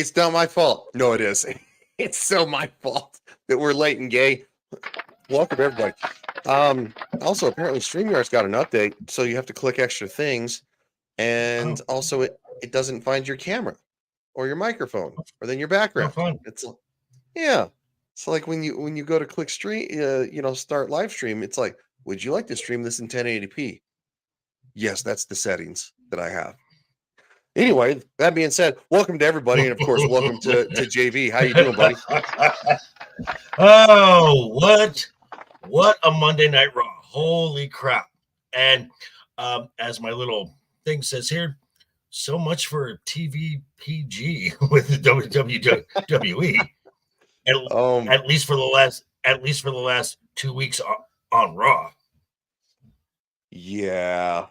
It's not my fault. No, it is. It's so my fault that we're late and gay. Welcome, everybody. Also, apparently StreamYard's got an update, so you have to click extra things, and also it doesn't find your camera or your microphone or then your background. Fun. It's yeah. So like when you go to click stream, start live stream, it's like, would you like to stream this in 1080p? Yes, that's the settings that I have. Anyway, that being said, welcome to everybody, and of course, welcome to JV. How you doing, buddy? Oh, what a Monday Night Raw! Holy crap! And as my little thing says here, so much for TV PG with the WWE. At least for the last 2 weeks on Raw. Yeah.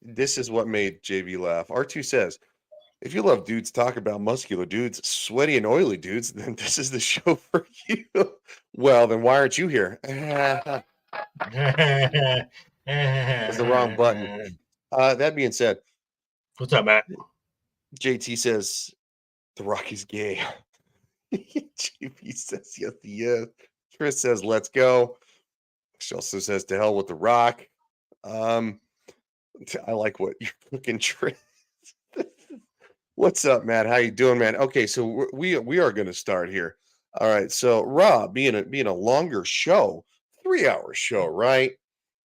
This is what made JV laugh. R2 says, if you love dudes talk about muscular dudes, sweaty and oily dudes, then this is the show for you. Well, then why aren't you here? It's the wrong button. That being said, what's up, Matt? JT says, The Rock is gay. JV says, yes, he is. Chris says, let's go. She also says, to hell with The Rock. I like what you're looking, Chris. What's up, Matt? How you doing, man? Okay, so we are going to start here. All right, so Raw being a longer show, 3-hour show, right?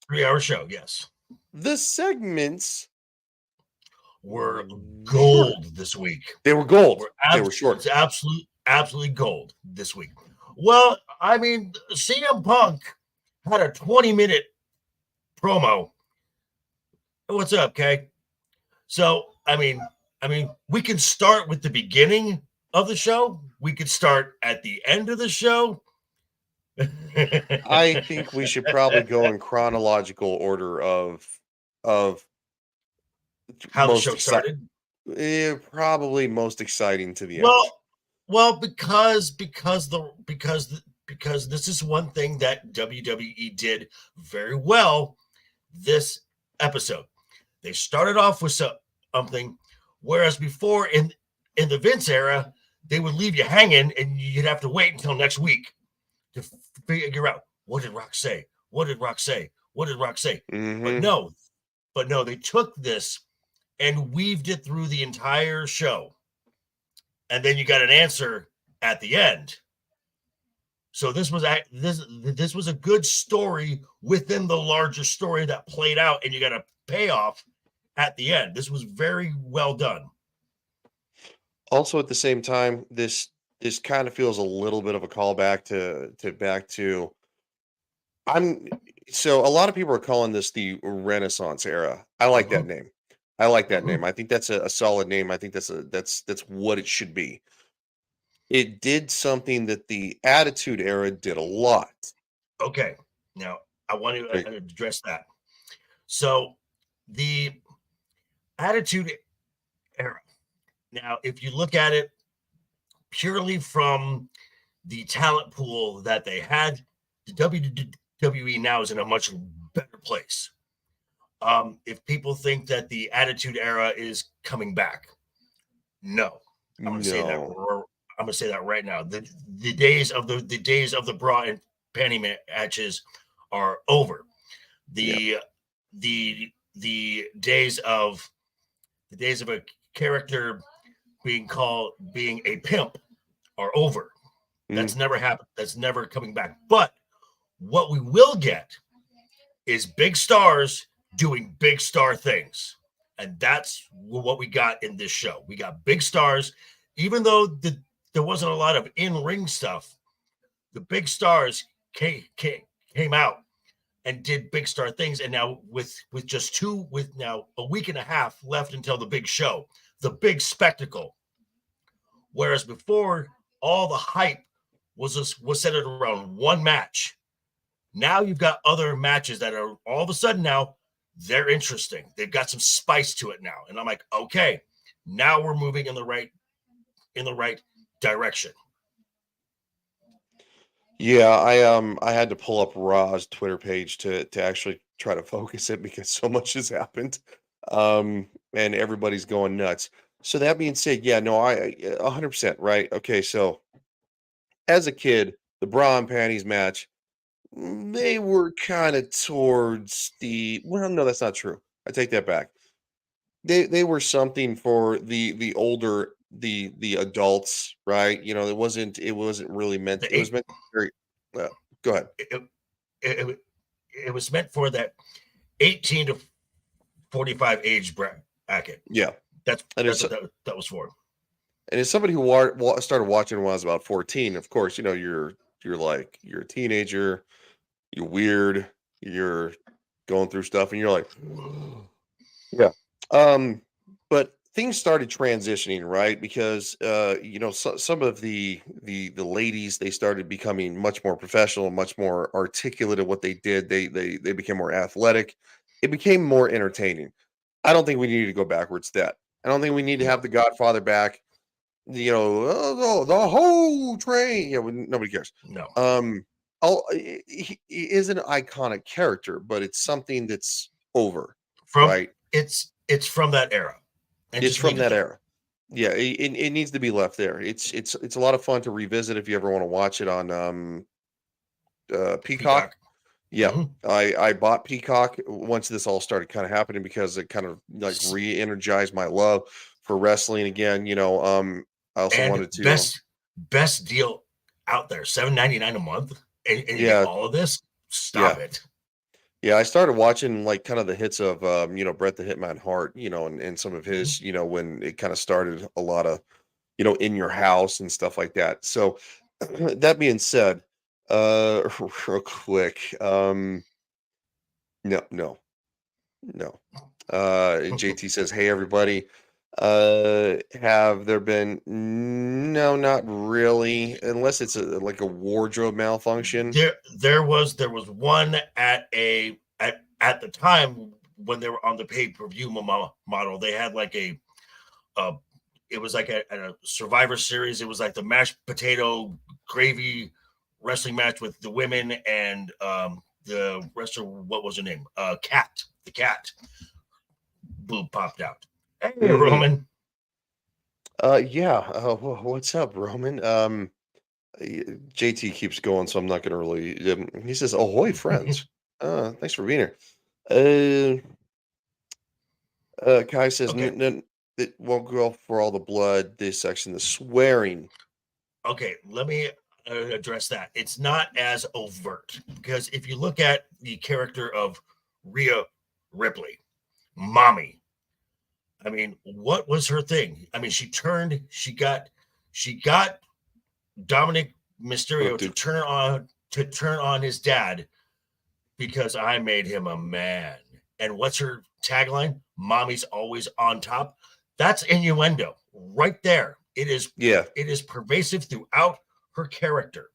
3-hour show, yes. The segments were gold this week. They were gold. They were short. It's absolutely gold this week. Well, I mean, CM Punk had a 20-minute promo. What's up, Kay? So, I mean, we can start with the beginning of the show. We could start at the end of the show. I think we should probably go in chronological order of how the show started. Probably most exciting to the end. Well, because this is one thing that WWE did very well this episode. They started off with something, whereas before in the Vince era, they would leave you hanging and you'd have to wait until next week to figure out, what did Rock say? What did Rock say? What did Rock say? Mm-hmm. But no, they took this and weaved it through the entire show. And then you got an answer at the end. So this was a good story within the larger story that played out, and you got a payoff at the end. This was very well done. Also, at the same time, this kind of feels a little bit of a callback to so a lot of people are calling this the Renaissance era. I like that name. I like that name. I think that's a solid name. I think that's what it should be. It did something that the Attitude Era did a lot. Okay. Now, I want to address that. So, the Attitude Era. Now, if you look at it purely from the talent pool that they had, the WWE now is in a much better place. If people think that the Attitude Era is coming back, no. I'm going to say that. I'm going to say that right now. The days of the bra and panty matches are over. The days of a character being a pimp are over. That's never happened. That's never coming back. But what we will get is big stars doing big star things. And that's what we got in this show. We got big stars, even though there wasn't a lot of in-ring stuff. The big stars came out and did big star things. And now with now a week and a half left until the big show, the big spectacle. Whereas before, all the hype was centered around one match. Now you've got other matches that are all of a sudden now they're interesting. They've got some spice to it now. And I'm like, okay, now we're moving in the right direction. Yeah, I had to pull up Raw's Twitter page to actually try to focus it because so much has happened. And everybody's going nuts. So that being said, yeah, no, I 100% right. Okay, so as a kid, the bra and panties match, they were kind of towards the well, no, that's not true. I take that back. They were something for the older the adults, right? It wasn't really meant. The It was eight, meant to be very. Uh, go ahead. it, it, it was meant for that 18 to 45 age bracket. Yeah, That's and that's it's what that was for. and as somebody who started watching when I was about 14, of course, you're like you're a teenager, you're weird, you're going through stuff, and you're like, yeah. Um, but things started transitioning, right? Because some of the ladies, they started becoming much more professional, much more articulate at what they did. They became more athletic. It became more entertaining. I don't think we need to go backwards to that. I don't think we need to have No, the Godfather back. Oh, the whole train. Nobody cares. no. Um, he is an iconic character, but it's something that's over, From right? it's from that era, and It's just from leave it that there. era. Yeah, it needs to be left there. It's a lot of fun to revisit if you ever want to watch it on Peacock. Peacock. Yeah, Hmm. I bought Peacock once this all started kind of happening because it kind of like re-energized my love for wrestling again. I also And wanted to. best deal out there, $7.99 a month, and you get Yeah, all of this. yeah, Stop it. yeah. I started watching like kind of the hits of Bret the Hitman Hart, and some of Mhm. his, when it kind of started a lot of in your house and stuff like that. So that being said, real quick, no, no, no. JT says, "Hey everybody, have there been no, not really, unless it's like a wardrobe malfunction." There was one at the time when they were on the pay-per-view model. They had like uh it was like a Survivor Series. It was like the mashed potato gravy wrestling match with the women and the wrestler. What was her name? Cat. The cat boob popped out. Hey, Hmm. Roman. Yeah. What's up, Roman? JT keeps going, so I'm not gonna really. He says, "Ahoy, friends! Thanks for being here." Uh, Kai says, Okay. "It won't go for all the blood. This section, the swearing." Okay, let me address that. It's not as overt because if you look at the character of Rhea Ripley, mommy, I mean, what was her thing? I mean, she got Dominic Oh, Mysterio to dude. turn on his dad because I made him a man. And what's her tagline? Mommy's always on top. That's innuendo right there. It is Yeah. it is pervasive throughout her character.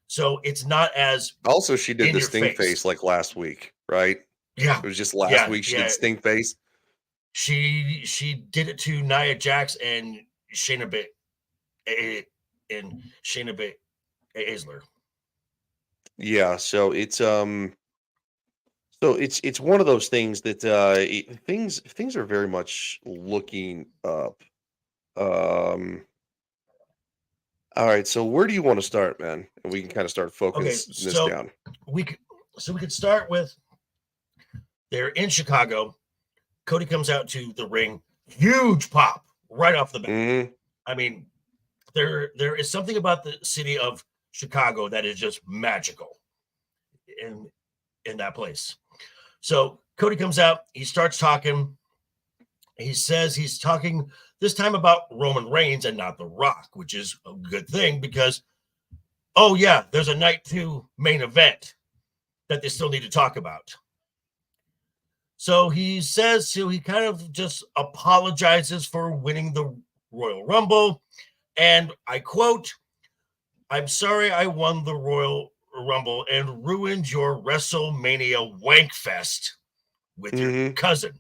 So it's not as Also, she did in the your stink face. face like last week, right? Yeah. It was just last Yeah. week she did Yeah. stink face. She did it to Nia Jax and Shayna Bit and Shayna Bit Isler. Yeah. So it's one of those things that things are very much looking up. Um. All right. So where do you want to start, man? And we can kind of start Okay, focusing this so down. we could we could start with they're in Chicago. Cody comes out to the ring, huge pop right off the bat. Hmm. I mean, there is something about the city of Chicago that is just magical in in that place. So Cody comes out, he starts talking. He says he's talking this time about Roman Reigns and not The Rock, which is a good thing because oh yeah, there's a night two main event that they still need to talk about. So he kind of just apologizes for winning the Royal Rumble. And I quote, I'm sorry I won the Royal Rumble and ruined your WrestleMania wankfest with your Hmm. cousin.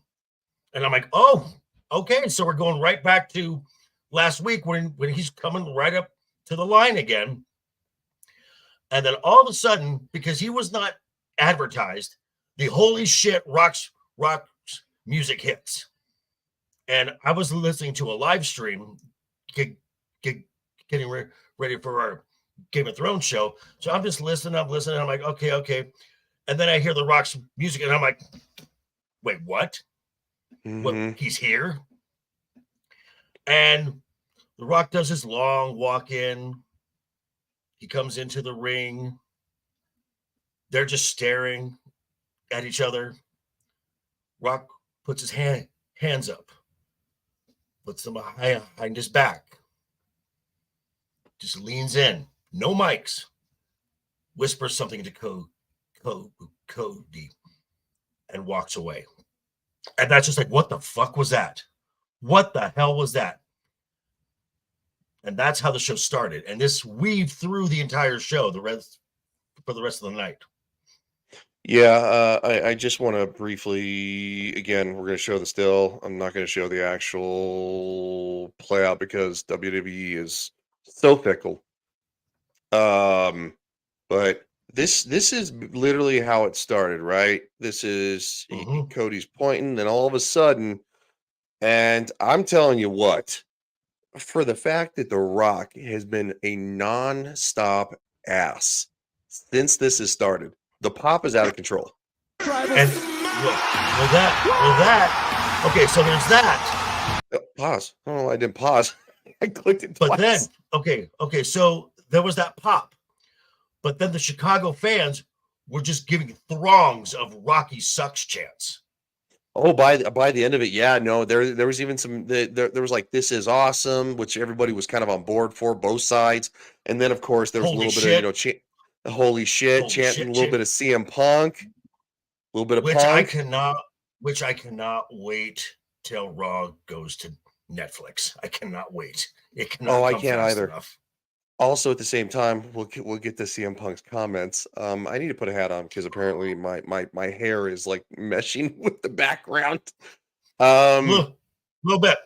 And I'm like, oh, okay. So we're going right back to last week when he's coming right up to the line again. And then all of a sudden, because he was not advertised, the holy shit rocks music hits. And I was listening to a live stream, getting ready for our Game of Thrones show. So I'm just listening. I'm listening. I'm like, okay. And then I hear The Rock's music, and I'm like, wait, what? What? He's here? And The Rock does his long walk in. He comes into the ring. They're just staring at each other. Rock puts his hands up, puts them behind his back, just leans in, no mics, whispers something to Cody, and walks away. And that's just like, what the fuck was that? What the hell was that? And that's how the show started. And this weaved through the entire show for the rest of the night. Yeah, I just want to briefly, again, we're going to show the still. I'm not going to show the actual play out because WWE is so fickle. But this is literally how it started, right? This is Cody's pointing, and all of a sudden, and I'm telling you what, for the fact that The Rock has been a non-stop ass since this has started, the pop is out of control. And that, okay, so there's that. Pause. Oh, I didn't pause. I clicked it twice. But then, okay, so there was that pop. But then the Chicago fans were just giving throngs of Rocky sucks chants. Oh, by the end of it, yeah, no, there was even some there was like "This is awesome," which everybody was kind of on board for, both sides, and then of course there was Holy a little shit. bit of holy shit, chanting a little bit of CM Punk, a little bit of which Punk. I cannot wait till Raw goes to Netflix. I cannot wait. It cannot. I can't either. Enough. Also, at the same time, we'll get to CM Punk's comments. I need to put a hat on because apparently my hair is like meshing with the background. Little bit.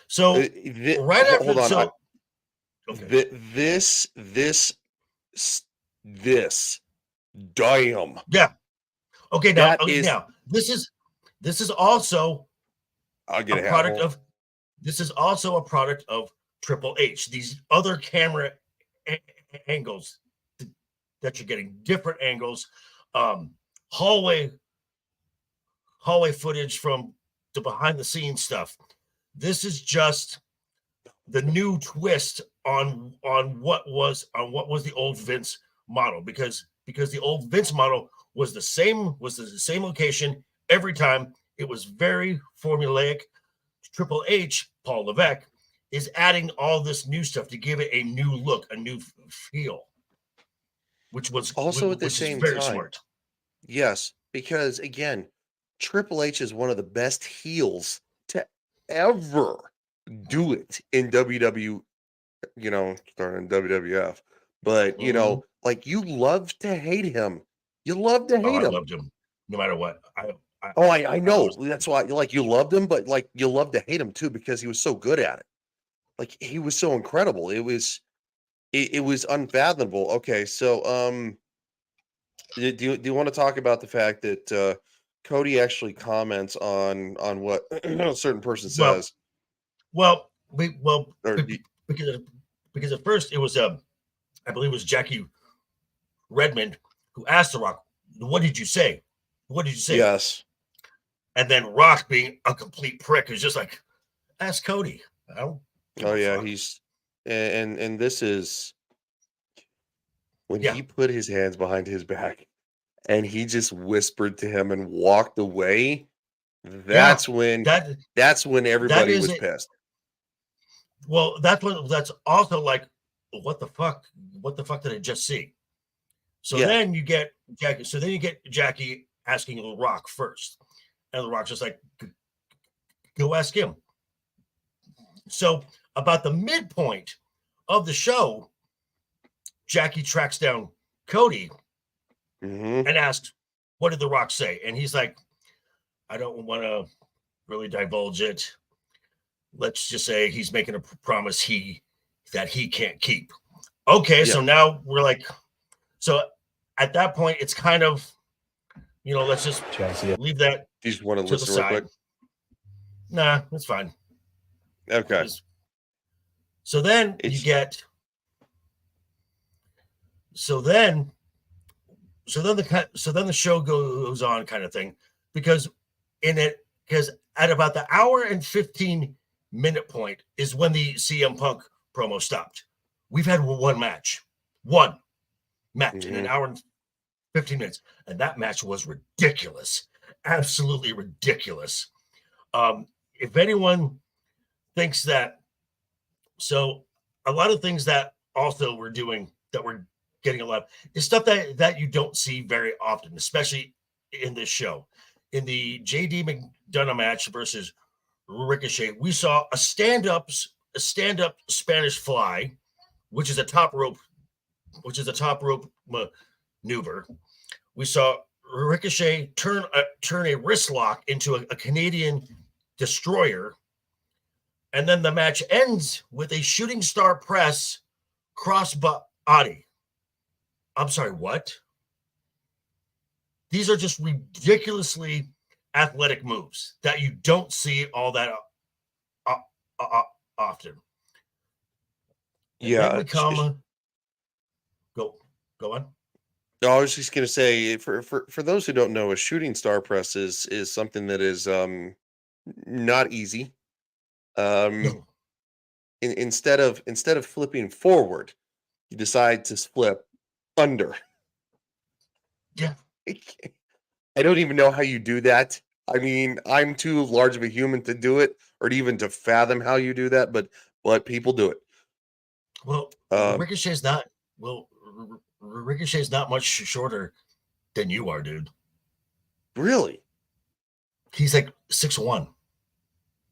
So right after, hold on. so this damn. Yeah. Okay. Now this is also I'll get a product of. This is also a product of Triple H. These other camera angles that you're getting, different angles, hallway footage from the behind the scenes stuff. This is just the new twist on what was the old Vince model, because the old Vince model was the same location every time. It was very formulaic. Triple H, Paul Levesque, is adding all this new stuff to give it a new look, a new feel, which was also at the same very time smart. Yes, because again, Triple H is one of the best heels to ever do it in WW, starting in WWF. But like you love to hate him. You love to hate him. I loved him, no matter what. I know. That's why you loved him, but like you love to hate him too because he was so good at it. Like he was so incredible. It was unfathomable. Okay, so do you want to talk about the fact that Cody actually comments on what a certain person says? Because at first it was I believe it was Jackie Redmond who asked The Rock, "What did you say? What did you say?" Yes. And then Rock, being a complete prick, is just like, "Ask Cody." Oh yeah, he's and this is when he put his hands behind his back and he just whispered to him and walked away. That's when everybody was pissed. Well, that's also like, what the fuck did I just see? So then you get Jackie. So then you get Jackie asking The Rock first, and The Rock's just like, "Go ask him." So about the midpoint of the show, Jackie tracks down Cody and asks, "What did The Rock say?" And he's like, "I don't want to really divulge it. Let's just say he's making a promise that he can't keep." Okay, so now we're like, so at that point, it's kind of, let's just leave that you just want to to listen the real side. quick? Nah, that's fine. Okay. So then It's you get. So then the show goes on, kind of thing, because at about the hour and 15-minute point is when the CM Punk promo stopped. We've had one match in an hour and 15 minutes, and that match was ridiculous, absolutely ridiculous. If anyone thinks that, so a lot of things that also we're doing that we're getting a lot of is stuff that you don't see very often, especially in this show. In the JD McDonough match versus Ricochet, we saw a stand-up Spanish fly, which is a top rope maneuver. We saw Ricochet turn a wrist lock into a Canadian destroyer, and then the match ends with a shooting star press crossbody. I'm sorry, what? These are just ridiculously athletic moves that you don't see all that often. And then we come. Go on. I was just going to say, for those who don't know, a shooting star press is something that is not easy. No. Instead of flipping forward, you decide to flip under. Yeah. I don't even know how you do that. I mean, I'm too large of a human to do it, or even to fathom how you do that. But people do it. Well, Ricochet's not. Well, Ricochet's not much shorter than you are, dude. Really? He's like 6'1".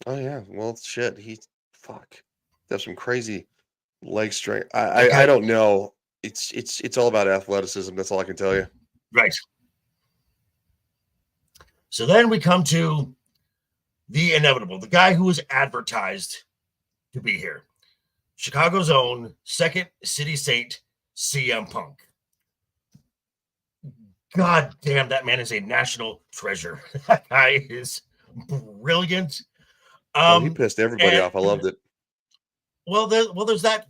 Oh yeah. Well, shit. Fuck. That's some crazy leg strength. I don't know. It's all about athleticism. That's all I can tell you. Right. So then we come to the inevitable, the guy who was advertised to be here. Chicago's own Second City Saint, CM Punk. God damn, that man is a national treasure. That guy is brilliant. He pissed everybody off. I loved it. Well, there's that.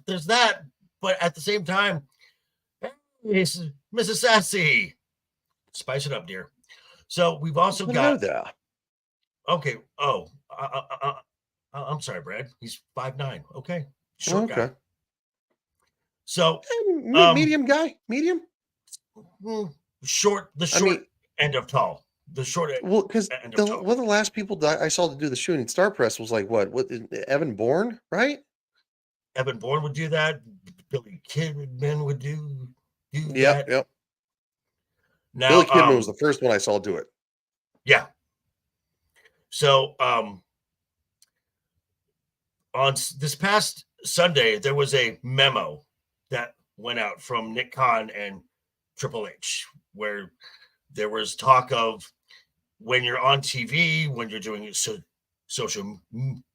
But at the same time, hey, Mrs. Sassy, spice it up, dear. So we've also got that. Okay. Oh, I'm sorry, Brad. He's 5'9". Okay, short guy. So medium guy, medium. Short. The short end of tall. The short end. Well, because one of the last people I saw to do the shooting star press was like what Evan Bourne, right? Evan Bourne would do that. Billy Kidman would do that. Yep. Now, Billy Kidman was the first one I saw do it. Yeah. So, on this past Sunday, there was a memo that went out from Nick Khan and Triple H, where there was talk of when you're on TV, when you're doing social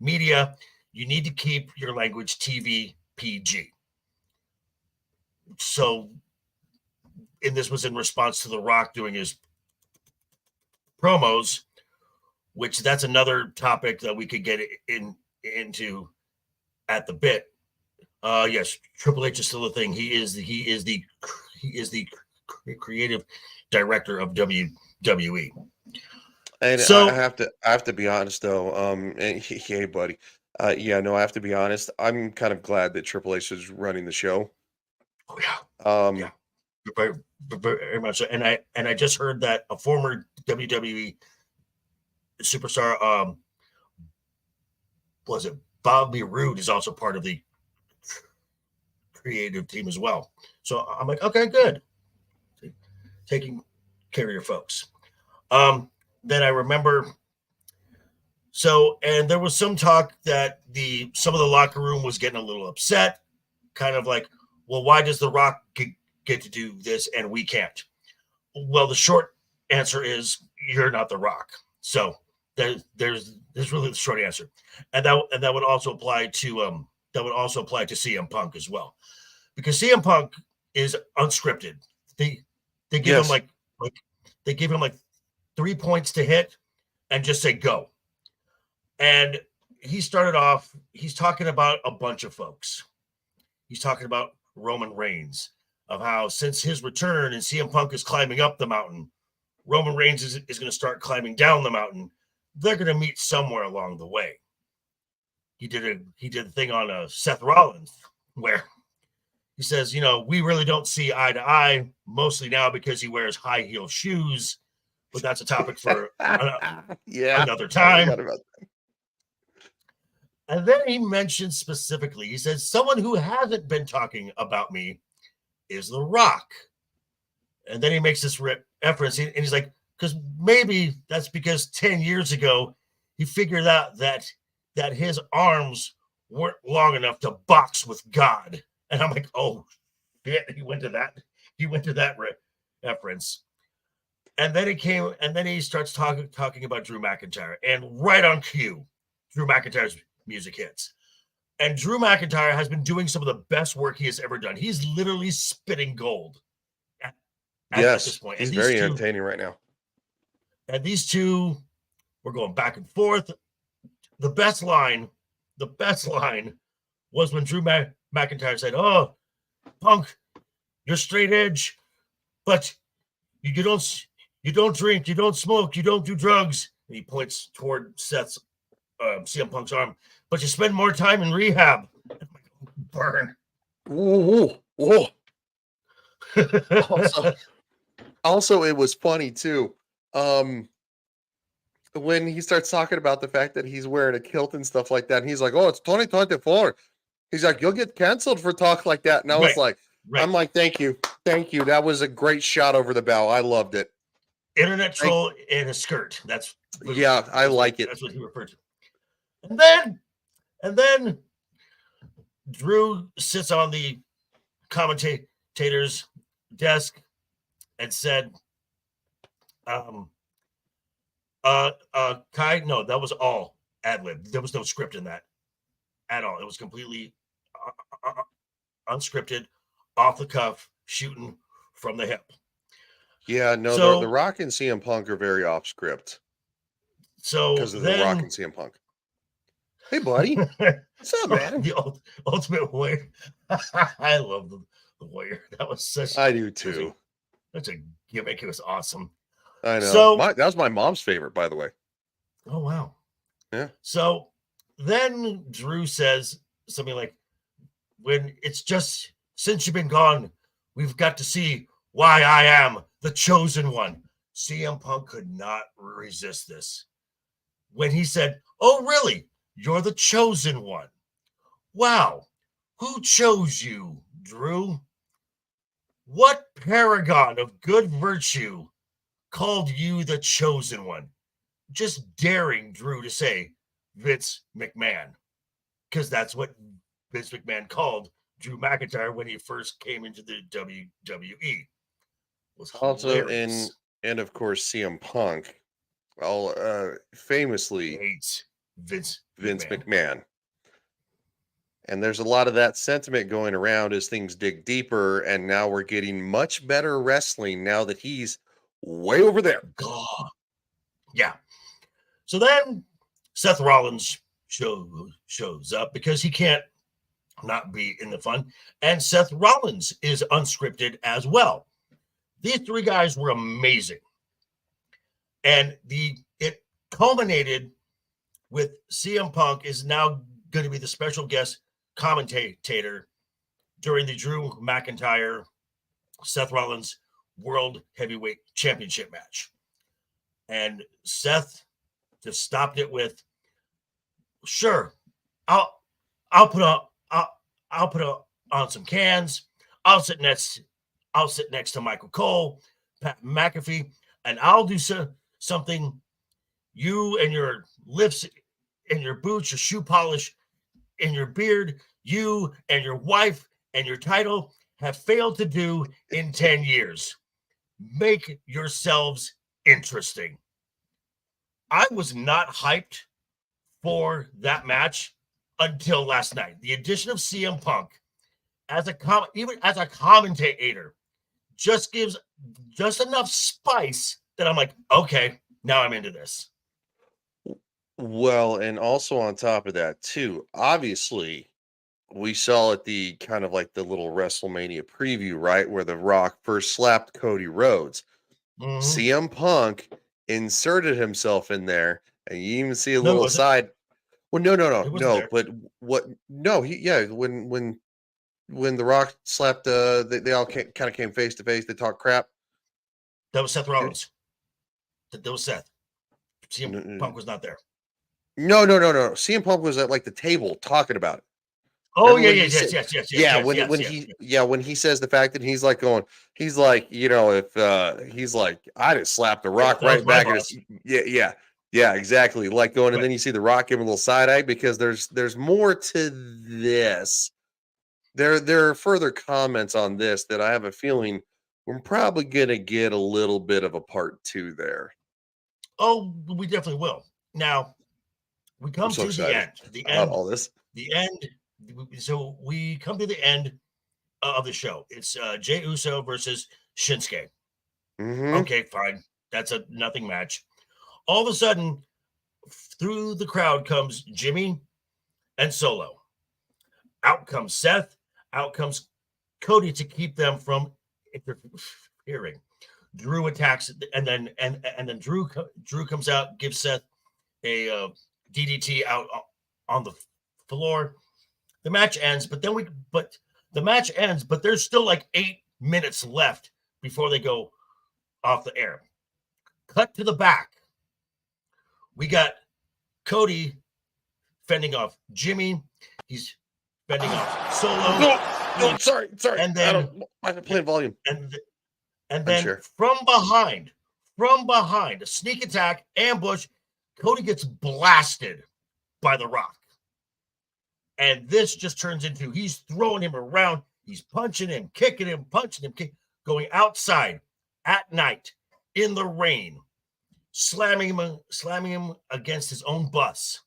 media, you need to keep your language TV PG. So, and this was in response to The Rock doing his promos, which that's another topic that we could get into at the bit. Yes, Triple H is still a thing. He is the creative director of WWE. And so I have to be honest though. Hey buddy. I have to be honest. I'm kind of glad that Triple H is running the show. Oh yeah. Yeah. Very, very much so. And I just heard that a former WWE superstar, was it Bobby Roode, is also part of the creative team as well. So I'm like, okay, good. Taking care of your folks. Then I remember. So, and there was some talk that some of the locker room was getting a little upset, kind of like, well, why does The Rock get to do this and we can't? Well, the short answer is you're not The Rock. So there's really the short answer, and that would also apply to CM Punk as well, because CM Punk is unscripted. They give him like they give him like 3 points to hit and just say go. And he started off, he's talking about a bunch of folks. He's talking about Roman Reigns, of how since his return and CM Punk is climbing up the mountain, Roman Reigns is going to start climbing down the mountain. They're going to meet somewhere along the way. He did a thing on Seth Rollins where he says, we really don't see eye to eye, mostly now because he wears high heel shoes, but that's a topic for another time. And then he mentioned specifically, he says, someone who hasn't been talking about me is The Rock. And then he makes this reference, and he's like, because maybe that's because 10 years ago, he figured out that his arms weren't long enough to box with God. And I'm like, oh, shit, he went to that reference. And then he starts talking about Drew McIntyre. And right on cue, Drew McIntyre's music hits. And Drew McIntyre has been doing some of the best work he has ever done. He's literally spitting gold at this point. He's very entertaining right now. And these two were going back and forth. The best line was when Drew McIntyre said, "Oh, Punk, you're straight edge, but you don't drink, you don't smoke, you don't do drugs." And he points toward Seth's CM Punk's arm, but you spend more time in rehab. Burn. Whoa. Also, it was funny too. When he starts talking about the fact that he's wearing a kilt and stuff like that, and he's like, "Oh, it's 2024." He's like, "You'll get canceled for talk like that." And I was like, I'm like, thank you. That was a great shot over the bow. I loved it. Internet troll in a skirt. I like it. That's what he referred to. And then Drew sits on the commentator's desk and said, Kai, no, that was all ad-lib. There was no script in that at all. It was completely unscripted, off the cuff, shooting from the hip. Yeah, no, the Rock and CM Punk are very off script. So because of the Rock and CM Punk. Hey, buddy. What's up, man? The Ultimate Warrior. I love the Warrior. That was such. I do too. Such a gimmick. It was awesome. I know. So that was my mom's favorite, by the way. Oh wow. Yeah. So then Drew says something like, "When it's just since you've been gone, we've got to see why I am the chosen one." CM Punk could not resist this. When he said, "Oh, really? You're the chosen one. Wow. Who chose you, Drew? What paragon of good virtue called you the chosen one?" Just daring Drew to say Vince McMahon, because that's what Vince McMahon called Drew McIntyre when he first came into the WWE. Was also and of course CM Punk famously hates Vince McMahon. And there's a lot of that sentiment going around as things dig deeper, and now we're getting much better wrestling now that he's way over there. God. Yeah. So then Seth Rollins shows up because he can't not be in the fun. And Seth Rollins is unscripted as well. These three guys were amazing. And it culminated with CM Punk is now going to be the special guest commentator during the Drew McIntyre Seth Rollins World Heavyweight Championship match. And Seth just stopped it with, "Sure, I'll put on some cans. I'll sit next to Michael Cole, Pat McAfee, and I'll do something you and your lifts and your boots, your shoe polish, and your beard, you and your wife and your title have failed to do in 10 years. Make yourselves interesting." I was not hyped for that match until last night. The addition of CM Punk even as a commentator just gives just enough spice that I'm like, okay, now I'm into this. Well, and also on top of that too, obviously, we saw at the kind of like the little WrestleMania preview, right, where The Rock first slapped Cody Rhodes. Mhm. CM Punk inserted himself in there, and you even see a No, it little wasn't. side. Well, no, no, no, It wasn't no. there. But what? No, he yeah. When The Rock slapped, they all kind of came face to face. They talked crap. That was Seth Dude. Rollins. That was Seth. CM No, Punk was not there. no, no, no, no. CM Punk was at like the table talking about it. Oh Remember yeah, when yeah, he yes, said, yes, yes, yes, yeah, yes, yes, yes, yes. when he says the fact that he's like going, he's like, if he's like, I just slapped The Yeah, Rock that was right my back at his, boss. yeah, yeah, yeah, exactly. Like going, and Right. then you see The Rock give him a little side eye because there's more to this. There are further comments on this that I have a feeling we're probably gonna get a little bit of a part two there. Oh, we definitely will. Now we I'm come so to the excited end. The about end. all this. The end. So we come to the end of the show. It's Jey Uso versus Shinsuke. Mm-hmm. Okay, fine. That's a nothing match. All of a sudden, through the crowd comes Jimmy and Solo. Out comes Seth. Out comes Cody to keep them from interfering. Drew attacks, and then Drew comes out, gives Seth a DDT out on the floor. The match ends, but the match ends, but there's still like 8 minutes left before they go off the air. Cut to the back. We got Cody fending off Jimmy. He's fending off Solo, No, no, sorry. and I then don't. I'm playing volume. and and then Unsure. from behind, a sneak attack, ambush. Cody gets blasted by The Rock. And this just turns into he's throwing him around. He's punching him, kicking him, going outside at night in the rain, slamming him against his own bus.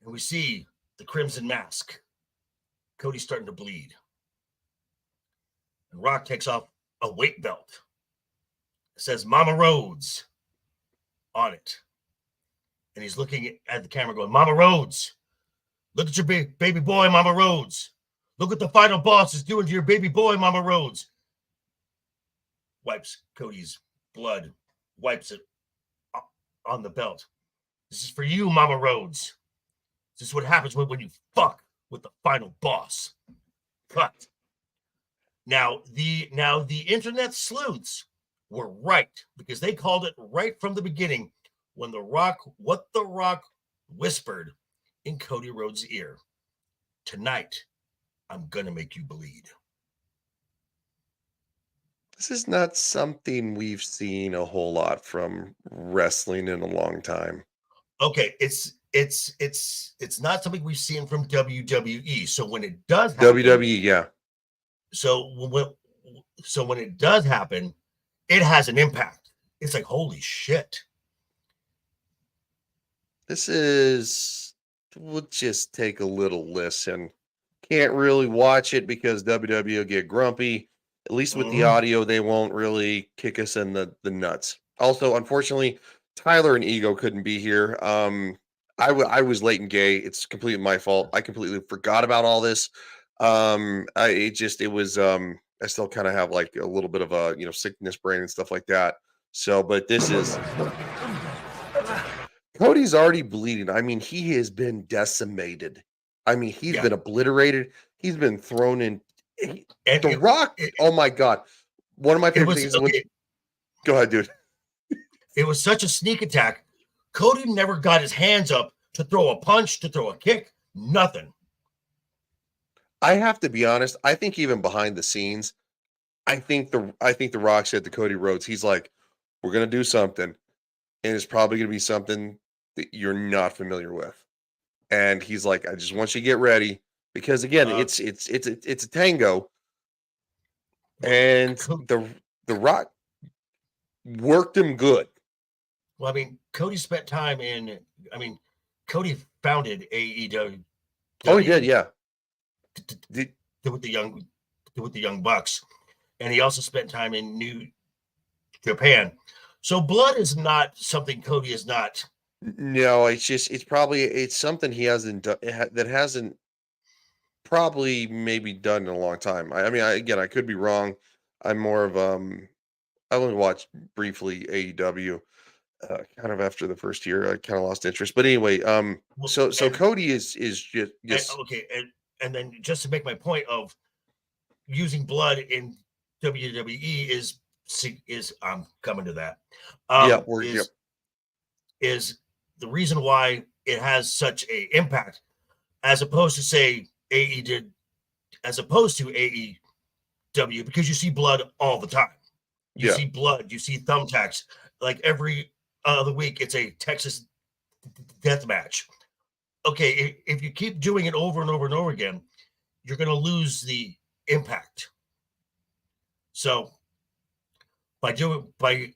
And we see the Crimson Mask. Cody's starting to bleed. And Rock takes off a weight belt. It says Mama Rhodes on it. And he's looking at the camera going, Mama Rhodes, look at your baby boy, Mama Rhodes. Look what the final boss is doing to your baby boy, Mama Rhodes. Wipes Cody's blood, wipes it on the belt. This is for you, Mama Rhodes. This is what happens when you fuck with the final boss. Cut. Now the internet sleuths were right because they called it right from the beginning when what the Rock whispered in Cody Rhodes' ear. Tonight, I'm gonna make you bleed. This is not something we've seen a whole lot from wrestling in a long time. Okay, it's not something we've seen from WWE. So when it does happen, WWE, yeah. so when when it does happen, it has an impact. It's like holy shit. This is. We'll just take a little listen. Can't really watch it because WWE will get grumpy. At least with the Mhm. audio, they won't really kick us in the nuts. Also, unfortunately, Tyler and Ego couldn't be here. I was late and gay. It's completely my fault. I completely forgot about all this. It was I still kind of have like a little bit of a sickness brain and stuff like that. So, but this is Cody's already bleeding. I mean, he has been decimated. I mean, he's Yeah, been obliterated. He's been thrown in. and The Rock. it, Oh my God! One of my it favorite was things is when. okay. Go ahead, dude. It was such a sneak attack. Cody never got his hands up to throw a punch, to throw a kick, nothing. I have to be honest. I think even behind the scenes, I think the Rock said to Cody Rhodes, he's like, "We're gonna do something, and it's probably gonna be something that you're not familiar with." And he's like, "I just want you to get ready because again, Uh, it's a tango." well, And Co- the Rock worked him good. well, I mean, Cody spent time in. I mean, Cody founded AEW Oh, he did, yeah. Did, with the young Bucks, and he also spent time in New Japan. So blood is not something Cody is not. No, it's probably it's something he hasn't done that hasn't probably maybe done in a long time. I mean, again, I could be wrong. I'm more of I only watched briefly AEW. Kind of after the first year, I kind of lost interest. But anyway, Well, so Cody is just okay, and then just to make my point of using blood in WWE is I'm coming to that. yeah, we're yep. Is the reason why it has such a impact as opposed to say AE did as opposed to AEW, because you see blood all the time. You Yeah. see blood, you see thumbtacks. Like every other week, it's a Texas death match. Okay, if you keep doing it over and over and over again, you're going to lose the impact. So by doing by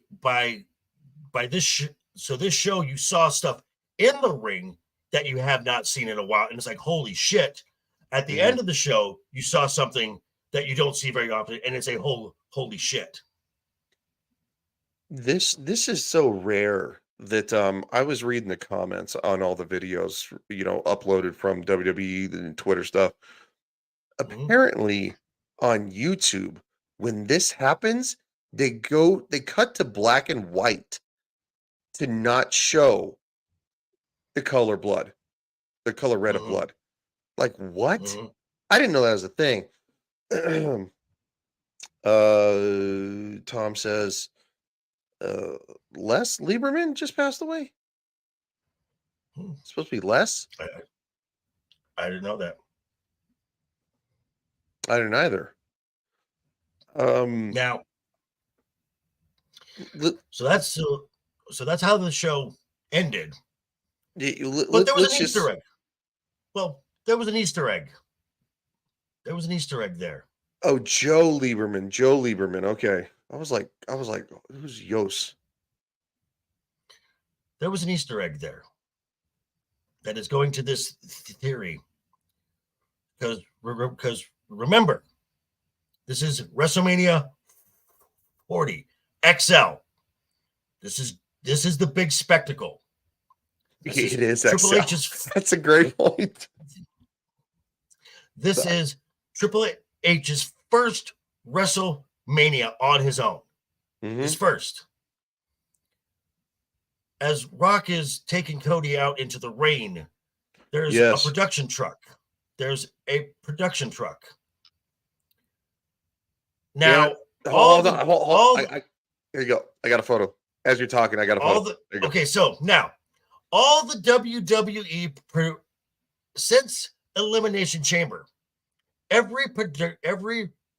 this so this show, you saw stuff in the ring that you have not seen in a while, and it's like, holy shit. At the end of the show, you saw something that you don't see very often, and it's a holy shit. This is so rare that I was reading the comments on all the videos, uploaded from WWE and Twitter stuff. Apparently on YouTube, when this happens, they cut to black and white to not show the color blood, the color red of blood. Like what? I didn't know that was a thing. Tom says Les Lieberman just passed away. It's supposed to be Les. I didn't know that. I didn't either. Now, so that's how the show ended. But there was an Easter egg. Well, there was an Easter egg. There was an Easter egg there. Oh, Joe Lieberman. Okay. I was like, who's Yos? There was an Easter egg there that is going to this theory. Because remember, this is WrestleMania 40 XL. This is the big spectacle. It is Triple XL. H's. That's a great point. This is Triple H's first WrestleMania on his own. His first. As Rock is taking Cody out into the rain, there's a production truck. There's a production truck. Now, here you go. I got a photo. As you're talking, I got a photo. Okay, so now, all the WWE since Elimination Chamber, every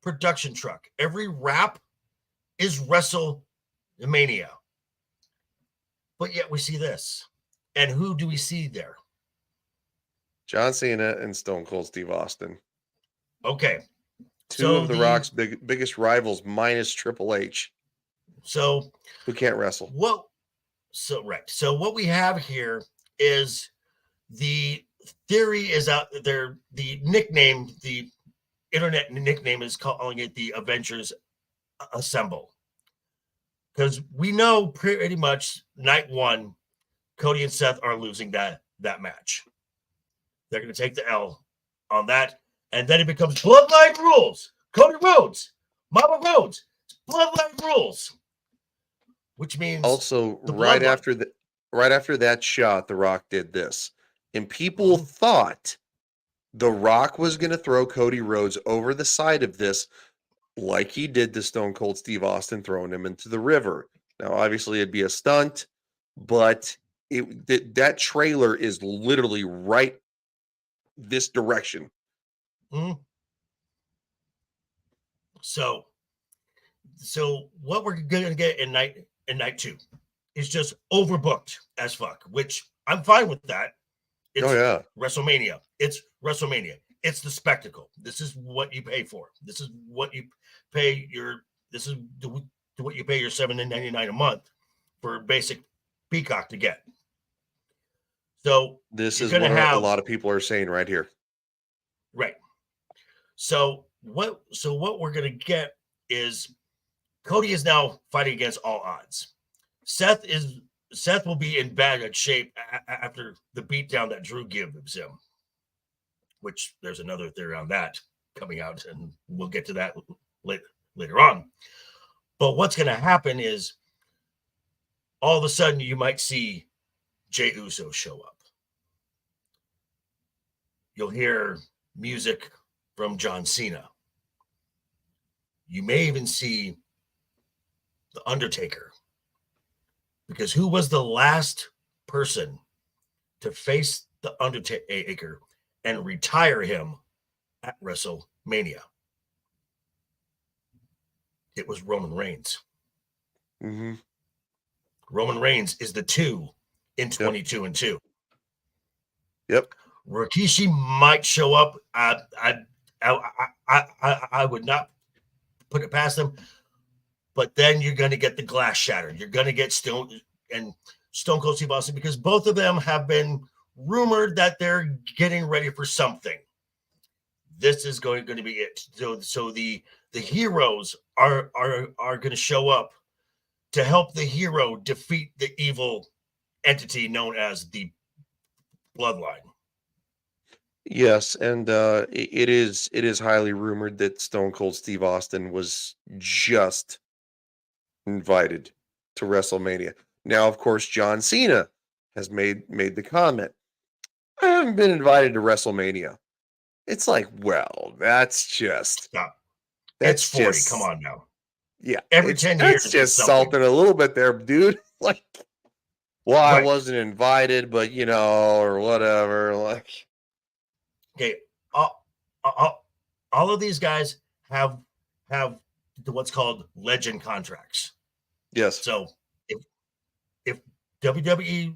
production truck, every wrap is WrestleMania. But yet we see this. And who do we see there? John Cena and Stone Cold Steve Austin. Okay. Two of the Rock's biggest rivals minus Triple H. So who can't wrestle. So what we have here is the theory is out there. The nickname, the internet nickname is calling it the Avengers Assemble. Because we know pretty much night one, Cody and Seth are losing that match. They're going to take the L on that. And then it becomes Bloodline Rules. Cody Rhodes, Mama Rhodes, Bloodline Rules. Which means also right after that shot, The Rock did this. And people thought The Rock was going to throw Cody Rhodes over the side of this like he did to Stone Cold Steve Austin, throwing him into the river. Now, obviously, it'd be a stunt, but that trailer is literally right this direction. So what we're going to get in night two is just overbooked as fuck, which I'm fine with that. It's WrestleMania. It's WrestleMania. It's the spectacle. This is what you pay for. This is what you pay your. This is what you pay your $7.99 a month for basic Peacock to get. So this is what a lot of people are saying right here. Right. So what we're gonna get is Cody is now fighting against all odds. Seth is Seth will be in bad shape after the beatdown that Drew gives him, which there's another theory on that coming out, and we'll get to that later on. But what's going to happen is all of a sudden you might see Jey Uso show up. You'll hear music from John Cena. You may even see The Undertaker. Because who was the last person to face The Undertaker and retire him at WrestleMania? It was Roman Reigns. Mm-hmm. Roman Reigns is the 2 in 22-2. Yep. Rikishi might show up. I would not put it past him. But then you're going to get the glass shattered. You're going to get Stone Cold Steve Austin, because both of them have been rumored that they're getting ready for something. This is going to be it. So the heroes are going to show up to help the hero defeat the evil entity known as the Bloodline. Yes, and it is highly rumored that Stone Cold Steve Austin was just invited to WrestleMania. Now, of course, John Cena has made the comment, I haven't been invited to WrestleMania. It's like, well, that's just Stop. That's it's 40. just, Come on now. Yeah. Every 10 years. That's just salting a little bit there, dude. Like, well, Right. I wasn't invited, but or whatever. Like, okay, all of these guys have what's called legend contracts. Yes. So if WWE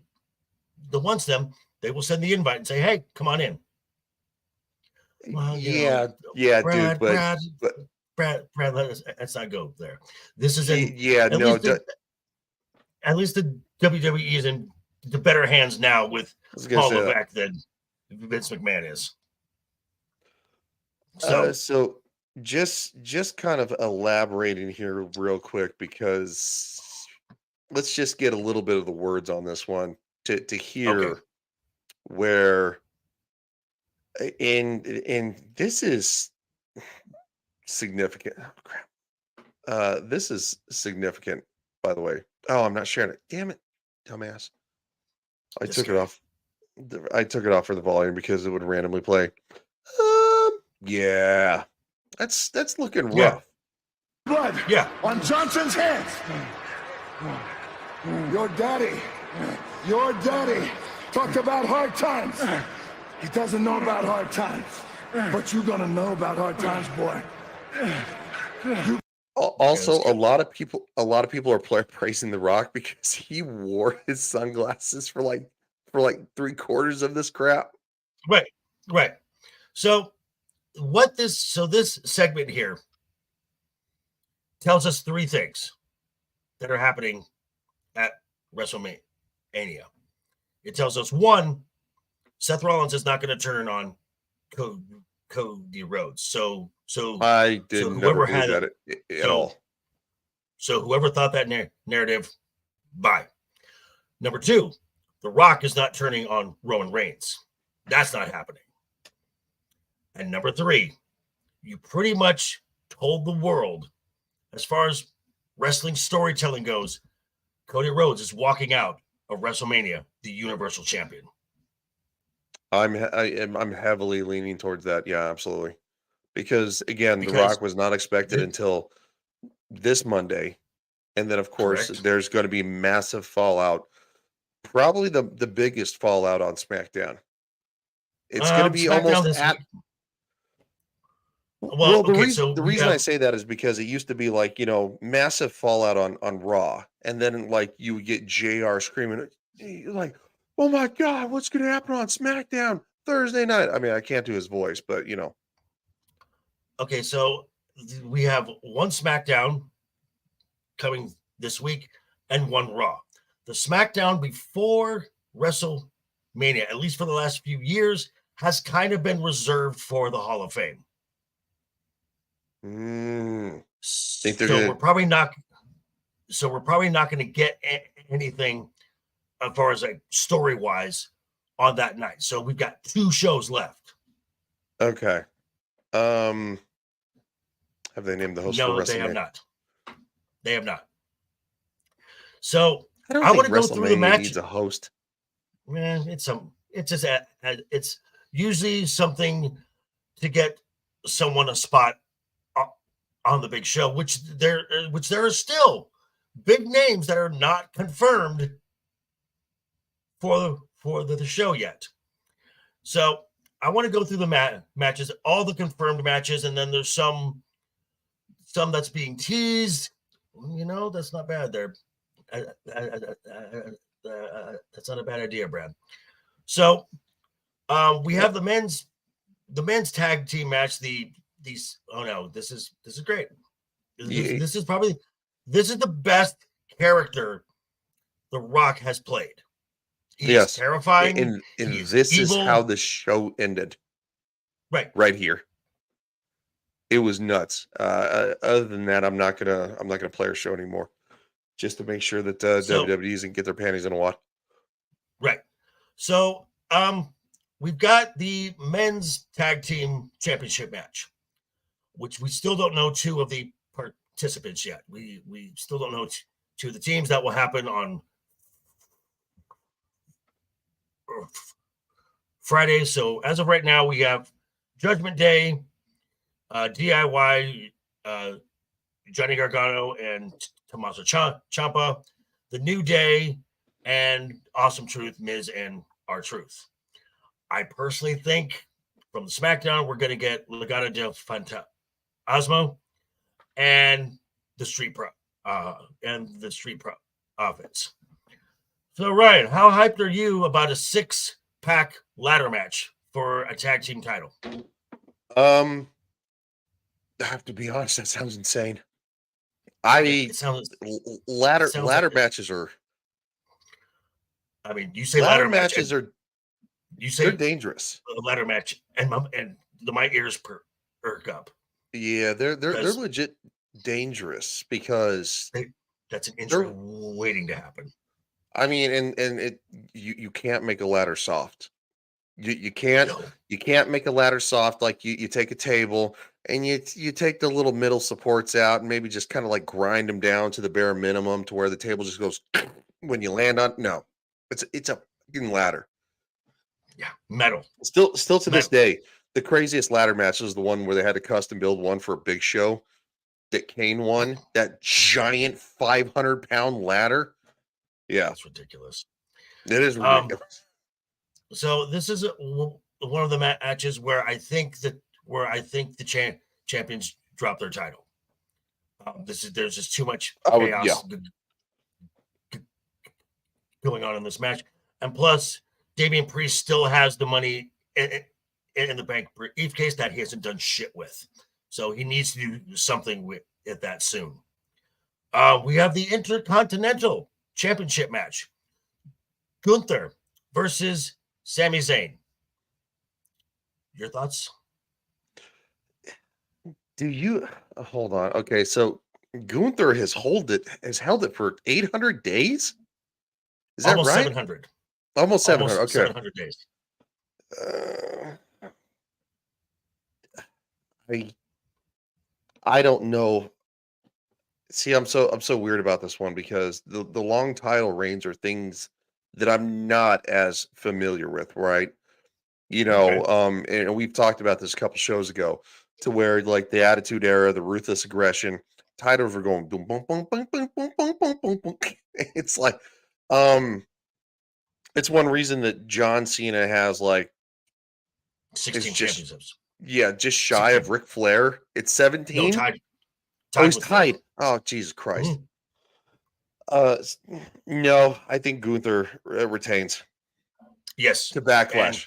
wants them, they will send the invite and say, "Hey, come on in." Well, Brad, dude, Brad, let's not go there. This is at least the WWE is in the better hands now with Paul Levesque than Vince McMahon is. So just kind of elaborating here real quick, because let's just get a little bit of the words on this one to hear where and this is significant. Oh, crap. This is significant, by the way. Oh, I'm not sharing it. Damn it, dumbass. I took it off for the volume because it would randomly play. Yeah. That's looking rough. Blood on Johnson's hands. Your daddy talked about hard times. He doesn't know about hard times, but you're gonna know about hard times, boy. Also, a lot of people are praising The Rock because he wore his sunglasses for like 3/4 of this crap. Right. So this segment here tells us 3 things that are happening at WrestleMania. It tells us, 1, Seth Rollins is not going to turn on Cody Rhodes. So I didn't never believe that at all. So whoever thought that narrative, bye. Number 2, The Rock is not turning on Roman Reigns. That's not happening. And number 3, you pretty much told the world, as far as wrestling storytelling goes, Cody Rhodes is walking out of WrestleMania the Universal Champion. I'm heavily leaning towards that. Yeah, absolutely. Because The Rock was not expected until this Monday, and then of course there's going to be massive fallout. Probably the biggest fallout on SmackDown. It's going to be almost at. Well, the reason I say that is because it used to be like, massive fallout on Raw, and then like you would get JR screaming like, "Oh my God, what's going to happen on SmackDown Thursday night?" I mean, I can't do his voice, but Okay, so we have 1 SmackDown coming this week and 1 Raw. The SmackDown before WrestleMania, at least for the last few years, has kind of been reserved for the Hall of Fame. So we're probably not going to get anything as far as like story wise on that night. So we've got 2 shows left. Okay. Have they named the host for No, they have WrestleMania? not. They have not. So I don't I want think to go through the WrestleMania match. needs a host. Man, it's just it's usually something to get someone a spot on the big show, which there are still big names that are not confirmed for the show yet. So I want to go through the matches, all the confirmed matches, and then there's some that's being teased. You know, that's not bad there. That's not a bad idea, Brad. So we have the men's tag team match. This is great. This is the best character The Rock has played. He's terrifying. And He this evil. is how the show ended. Right here. It was nuts. Other than that, I'm not gonna play our show anymore, just to make sure that WWE doesn't get their panties in a wad. Right. So we've got the men's tag team championship match, which we still don't know 2 of the participants yet. We still don't know 2 of the teams. That will happen on Friday. So as of right now, we have Judgment Day, DIY, Johnny Gargano and Tommaso Ciampa, The New Day, and Awesome Truth, Miz and R-Truth. I personally think from the Smackdown, we're going to get Legado del Fantasma and the Street Profits. So, Ryan, how hyped are you about a 6-pack ladder match for a tag team title? I have to be honest, that sounds insane. Ladder matches are. I mean, you say ladder matches match, are. They're dangerous. A ladder match, and my ears perk up. Yeah, they're legit dangerous because that's an injury waiting to happen. I mean, and you can't make a ladder soft. You can't make a ladder soft. Like you take a table and you take the little middle supports out and maybe just kind of like grind them down to the bare minimum to where the table just goes when you land on. No, it's a fucking ladder. Yeah, metal. Still to this day, the craziest ladder match was the one where they had to custom build one for a big show that Kane won. That giant 500-pound ladder. Yeah, that's ridiculous. It is ridiculous. So this is one of the matches where I think the champions drop their title. There's just too much chaos going on in this match, and plus Damian Priest still has the money in the bank briefcase that he hasn't done shit with, so he needs to do something with it that soon. We have the Intercontinental Championship match: Gunther versus Sami Zayn. Your thoughts? Do you hold on? Okay, so Gunther has held it for 800 days. Is that almost right? 700. Almost 700. Almost okay, 700 days. I don't know. See, I'm so weird about this one because the long title reigns are things that I'm not as familiar with, right? You know, and we've talked about this a couple shows ago, to where like the Attitude Era, the Ruthless Aggression titles were going boom, boom, boom, boom, boom, boom, boom, boom, boom, boom. It's like, it's one reason that John Cena has like 16 championships. Yeah, just shy of Ric Flair. It's 17. No, tied. Oh, he's tied. Oh, Jesus Christ. No, I think Gunther retains. Yes. To Backlash.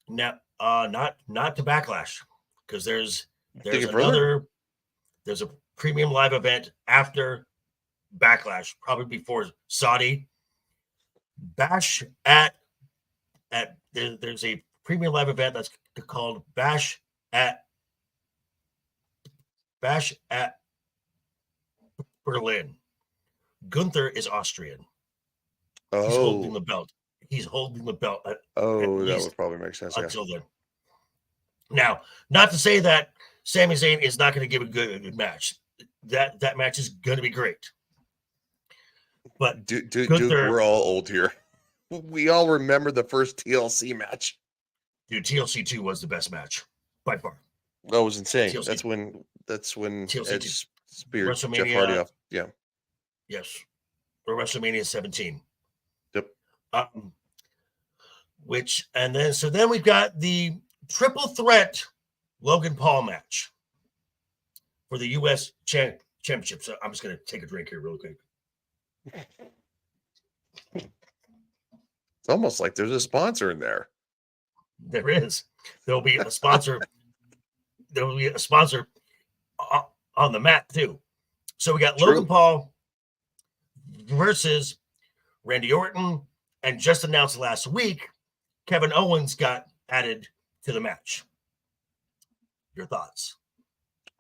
Now, not to Backlash, because there's a premium live event after Backlash, probably before Saudi. Bash there's a premium live event that's called Bash at Berlin. Gunther is Austrian. He's holding Oh, the belt. He's holding the belt at that least would probably make sense. Yeah. until then. Now, not to say that Sami Zayn is not going to give a good match. That match is going to be great. But Dude, Gunther, we're all old here. We all remember the first TLC match. dude, TLC 2 was the best match by far. That was insane. TLC. That's when TLC Edge speared Jeff WrestleMania, Hardy off. Yeah. Yes. Or WrestleMania 17. Yep. So then we've got the triple threat Logan Paul match for the U.S. Championship. So I'm just going to take a drink here real quick. It's almost like there's a sponsor in there. There is. There'll be a sponsor. There will be a sponsor on the mat too. So we got Logan Paul versus Randy Orton, and just announced last week, Kevin Owens got added to the match. Your thoughts?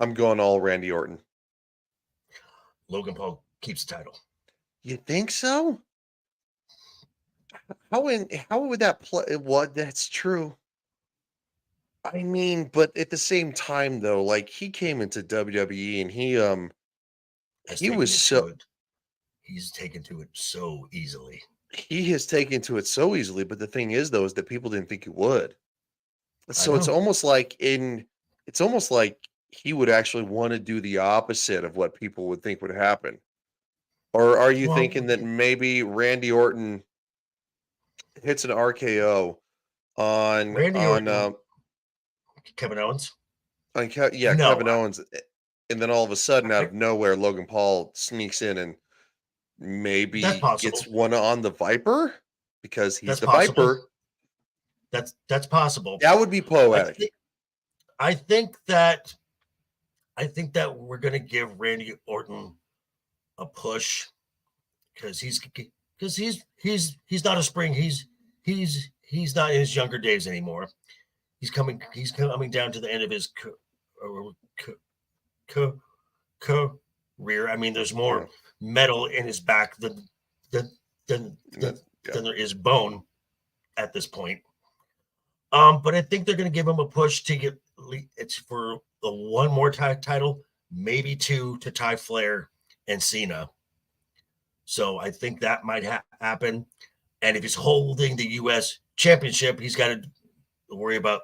I'm going all Randy Orton. Logan Paul keeps the title. You think so? How would that play? What? That's true. I mean, but at the same time, though, like he came into WWE and he was he's taken to it so easily. He has taken to it so easily. But the thing is, though, is that people didn't think he would. So it's almost like he would actually want to do the opposite of what people would think would happen. Or are you thinking that maybe Randy Orton hits an RKO on Kevin Owens? Kevin Owens, and then all of a sudden, out of nowhere, Logan Paul sneaks in and maybe gets one on the Viper because he's the Viper. That's possible. That would be poetic. I think that we're gonna give Randy Orton a push because he's not a spring. He's not in his younger days anymore. He's coming down to the end of his career. I mean, there's more metal in his back than there is bone at this point. But I think they're going to give him a push to get it's for the one more title, maybe two to tie Flair and Cena. So I think that might happen. And if he's holding the U.S. Championship, he's got to worry about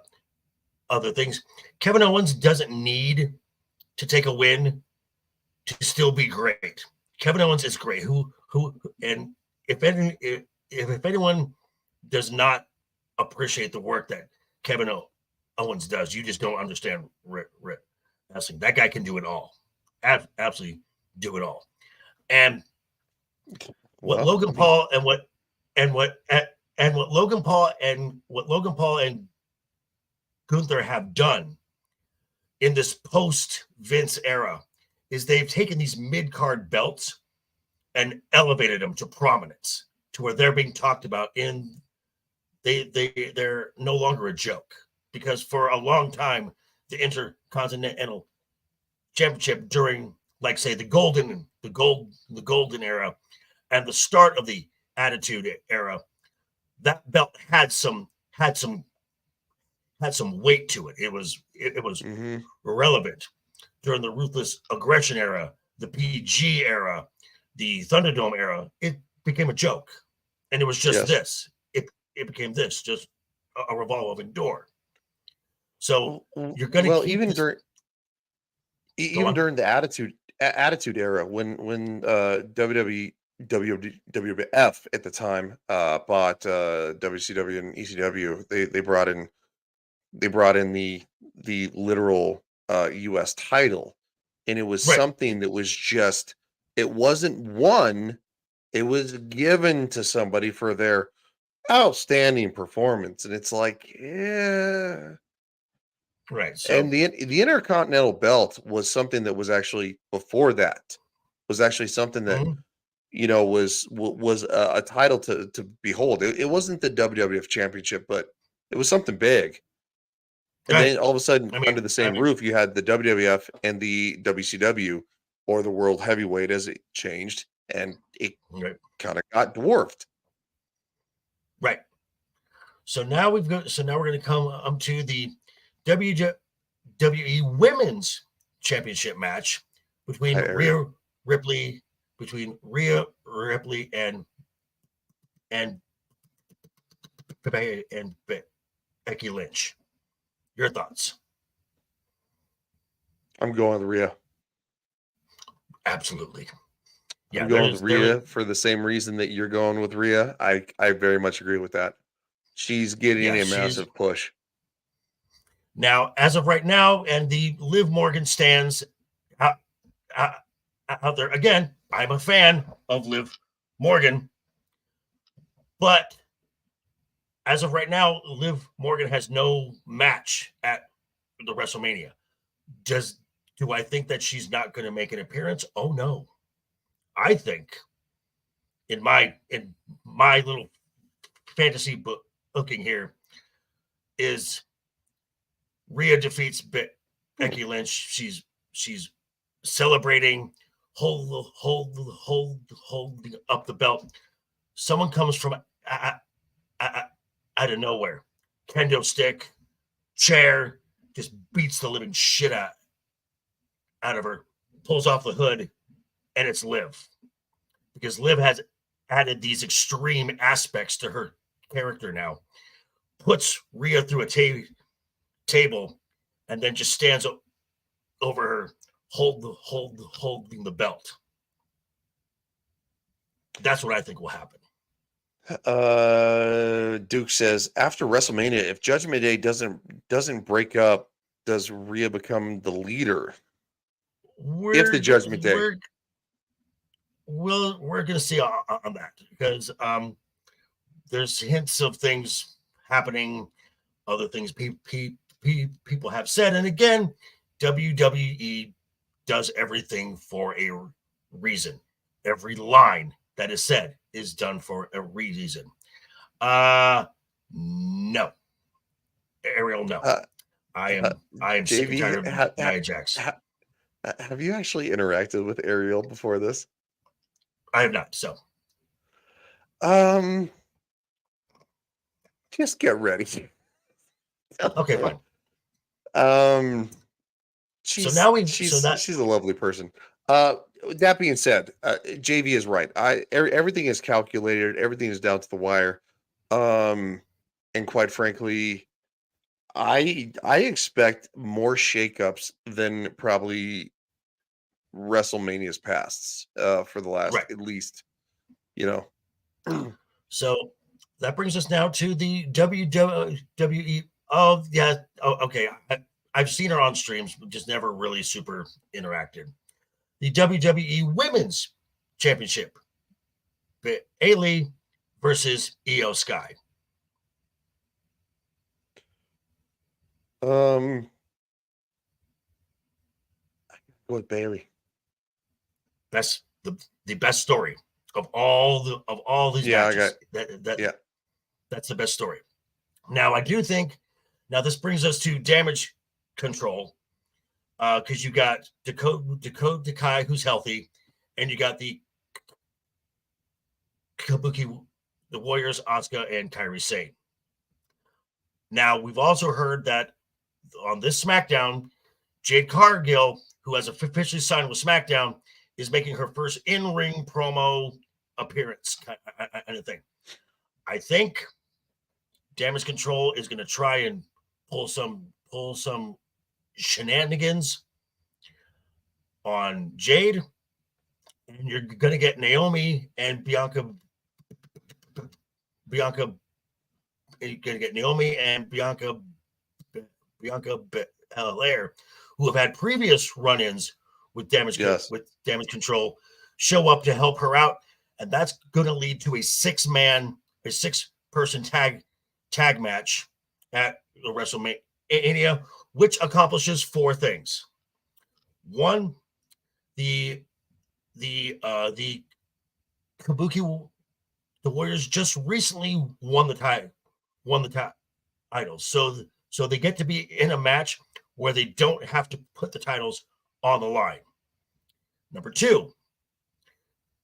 other things. Kevin Owens doesn't need to take a win to still be great. Kevin Owens is great. And if anyone does not appreciate the work that Kevin Owens does, you just don't understand wrestling. That guy can do it all. Absolutely do it all. And what Logan Paul and Gunther have done in this post Vince era is they've taken these mid-card belts and elevated them to prominence to where they're being talked about they're no longer a joke, because for a long time the Intercontinental Championship during, like, say, the golden era and the start of the Attitude Era, that belt had some weight to it. It was relevant during the Ruthless Aggression Era, the PG era, the Thunderdome era. It became a joke, and it was just this. It became this, just a revolving door. So you're going to even during the Attitude Era, when WWF at the time bought WCW and ECW, they brought in the literal US title, and it was something that was just, it wasn't won, it was given to somebody for their outstanding performance. And it's like, right. So, and the Intercontinental belt was something that was actually before that, was actually something that was a title to behold. It wasn't the WWF Championship, but it was something big. And then all of a sudden, under the same roof, you had the WWF and the WCW, or the World Heavyweight as it changed, and it kind of got dwarfed. Right. So now we're going to come to the WWE Women's Championship match between Hi, Ariel. Rhea Ripley and Becky Lynch. Your thoughts? I'm going with Rhea. Absolutely. Yeah, I'm going with Rhea for the same reason that you're going with Rhea. I very much agree with that. She's getting a massive push. Now, as of right now, and the Liv Morgan stands out there. Again, I'm a fan of Liv Morgan, but as of right now, Liv Morgan has no match at the WrestleMania. Do I think that she's not going to make an appearance? Oh no. I think in my little fantasy booking here is Rhea defeats Becky Lynch. She's celebrating, holding up the belt. Someone comes from out of nowhere, kendo stick, chair, just beats the living shit out of her, pulls off the hood, and it's Liv. Because Liv has added these extreme aspects to her character now. Puts Rhea through a table, and then just stands over her, holding the belt. That's what I think will happen. Duke says after WrestleMania, if Judgment Day doesn't break up, does Rhea become the leader? If the Judgment Day, we're going to see on that, because there's hints of things happening, other things people have said, and again, WWE does everything for a reason. Every line that is said is done for a reason. No, Ariel, no. I am sick and tired of Nia Jax. Have you actually interacted with Ariel before this? I have not. So, just get ready. Okay, fine. She's a lovely person. That being said, JV is right. Everything is calculated. Everything is down to the wire. And quite frankly, I expect more shakeups than probably WrestleMania's pasts for the last at least, So that brings us now to the WWE. Oh yeah. Oh, okay. I've seen her on streams, but just never really super interacted. The WWE Women's Championship. Bayley versus Io Sky. With Bayley. That's the best story of all these matches. That's the best story. Now I do think this brings us to Damage Control, because you got Dakota Kai, who's healthy, and you got the Kabuki, the Warriors, Asuka, and Kairi Sane. Now we've also heard that on this SmackDown, Jade Cargill, who has officially signed with SmackDown, is making her first in-ring promo appearance kind of thing. I think Damage Control is going to try and pull some shenanigans on Jade, and you're going to get Naomi and Bianca. You're going to get Naomi and Bianca Belair, who have had previous run-ins with Damage Control, show up to help her out, and that's going to lead to a six-person tag match at the WrestleMania, which accomplishes four things. One, the Kabuki, the Warriors just recently won the title, so they get to be in a match where they don't have to put the titles on the line. Number two,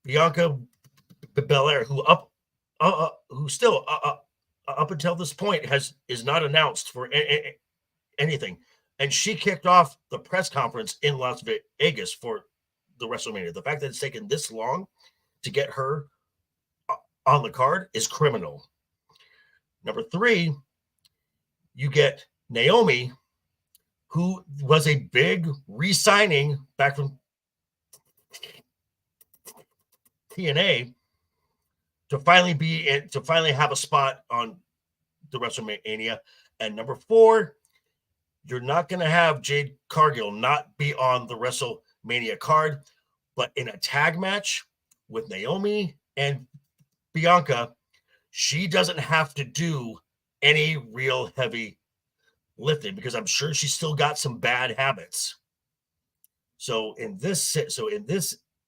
Bianca Belair, who's still up until this point is not announced for anything. And she kicked off the press conference in Las Vegas for the WrestleMania. The fact that it's taken this long to get her on the card is criminal. Number 3, you get Naomi, who was a big re-signing back from TNA to finally have a spot on the WrestleMania. And number 4, you're not going to have Jade Cargill not be on the WrestleMania card, but in a tag match with Naomi and Bianca, she doesn't have to do any real heavy lifting because I'm sure she's still got some bad habits. So in this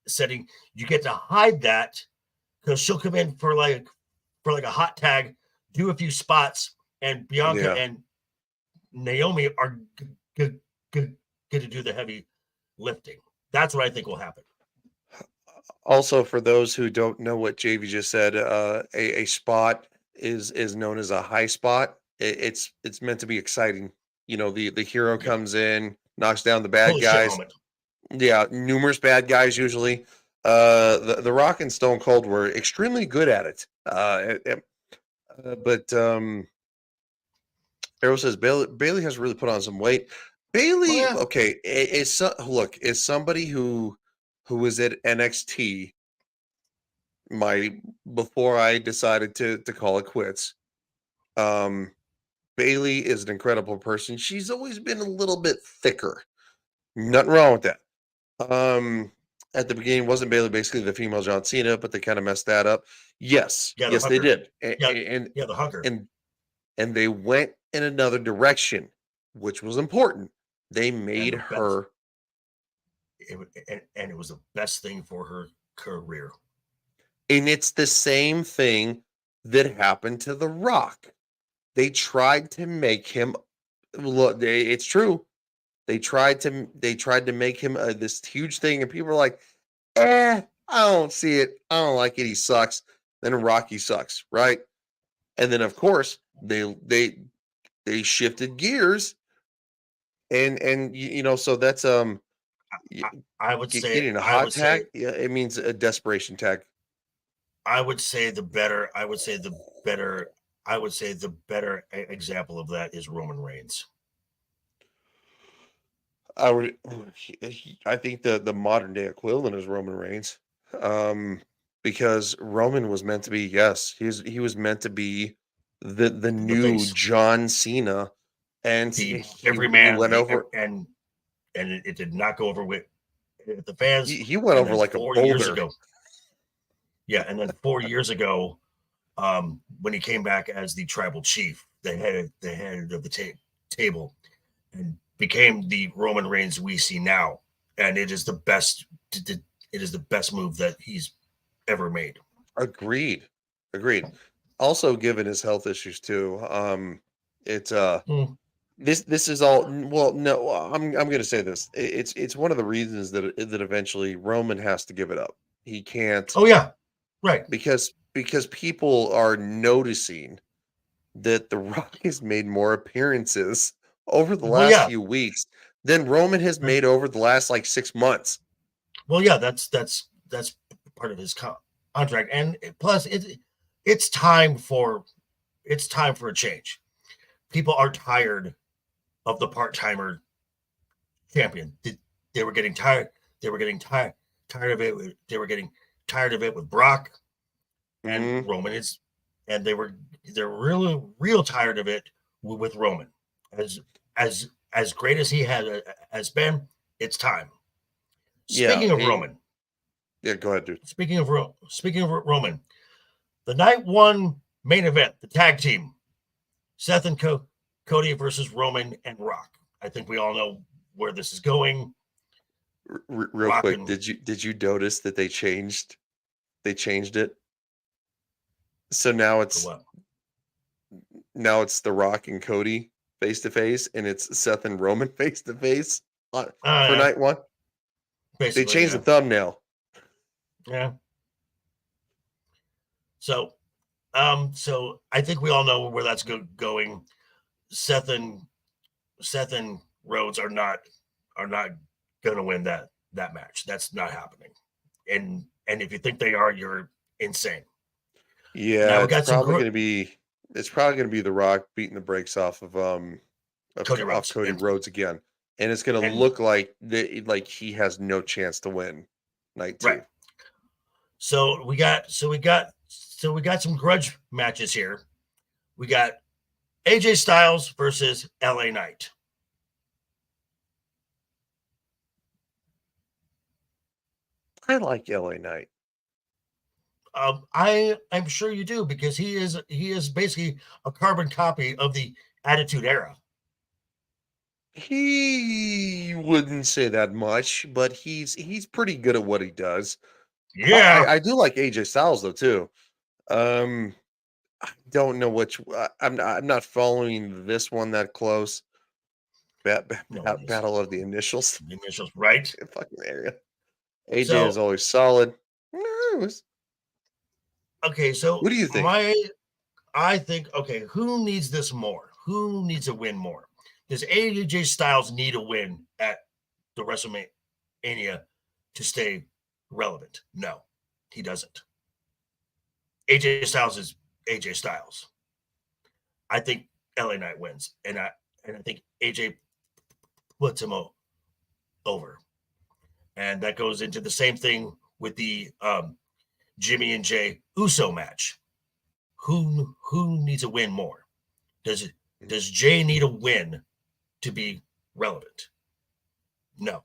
setting, you get to hide that because she'll come in for like a hot tag, do a few spots, and Bianca and Naomi are going to do the heavy lifting. That's what I think will happen. Also, for those who don't know what JV just said, a spot is known as a high spot. It's meant to be exciting. You know, the hero comes in, knocks down the bad Holy shit guys. moment. Yeah, numerous bad guys usually. The Rock and Stone Cold were extremely good at it. But Arrow says Bailey has really put on some weight. Bailey, okay, is somebody who was at NXT before I decided to call it quits. Bailey is an incredible person. She's always been a little bit thicker. Nothing wrong with that. At the beginning, wasn't Bailey basically the female John Cena, but they kind of messed that up. Yes, yes, they did. The hugger. And they went in another direction, which was important. They made her. And it was the best thing for her career. And it's the same thing that happened to The Rock. They tried to make him look. It's true. They tried to make him this huge thing, and people were like, I don't see it. I don't like it. He sucks. Then Rocky sucks, right? And then of course they shifted gears, and you know, so that's I would say getting a hot tag. Yeah, it means a desperation tag. I would say the better example of that is Roman Reigns. I think the modern day equivalent is Roman Reigns, because Roman was meant to be, yes, he was meant to be the new John Cena, and every man went over, and it did not go over with the fans. He went over like 4 a years boulder. ago. Yeah, and then 4 years ago, when he came back as the tribal chief, the head of the table, and became the Roman Reigns we see now, and it is the best. It is the best move that he's ever made. Agreed. Also, given his health issues too, it's this is all. Well, no, I'm going to say this. It's one of the reasons that eventually Roman has to give it up. He can't. Oh yeah, right. Because people are noticing that The Rock has made more appearances over the last few weeks than Roman has made over the last like 6 months. Well, yeah, that's part of his contract, and plus it's time for a change. People are tired of the part-timer champion. They were getting tired. They were getting tired of it. They were getting tired of it with Brock and Roman and they're really real tired of it with Roman. As great as he has been, it's time. Speaking of Roman. Yeah, go ahead, dude. Speaking of Roman, the night one main event, the tag team, Seth and Cody versus Roman and Rock. I think we all know where this is going. Real quick, did you notice that they changed it? So now it's The Rock and Cody face to face, and it's Seth and Roman face to face for night one. Basically, they changed the thumbnail. Yeah. So So I think we all know where that's going. Seth and Rhodes are not going to win that match. That's not happening. And if you think they are, you're insane. Yeah, Now we got some it's probably gonna be The Rock beating the brakes off of Cody Rhodes. Cody Rhodes again, and it's gonna And look like he has no chance to win night 2. right. So we got some grudge matches here. We got AJ Styles versus LA Knight. I like LA Knight. I'm sure you do, because he is basically a carbon copy of the Attitude Era. He wouldn't say that much, but he's pretty good at what he does. Yeah. I do like AJ Styles though too. I don't know which. I'm not following this one that close. Battle of the Initials. The Initials, right? Fucking area. AJ So, is always solid. Okay, so what do you think? I think, okay, who needs this more? Who needs a win more? Does AJ Styles need a win at the WrestleMania to stay relevant? No, he doesn't. AJ Styles is AJ Styles. I think LA Knight wins, and I think AJ puts him over. And that goes into the same thing with the Jimmy and Jay Uso match. Who needs a win more? Does Jay need a win to be relevant? No.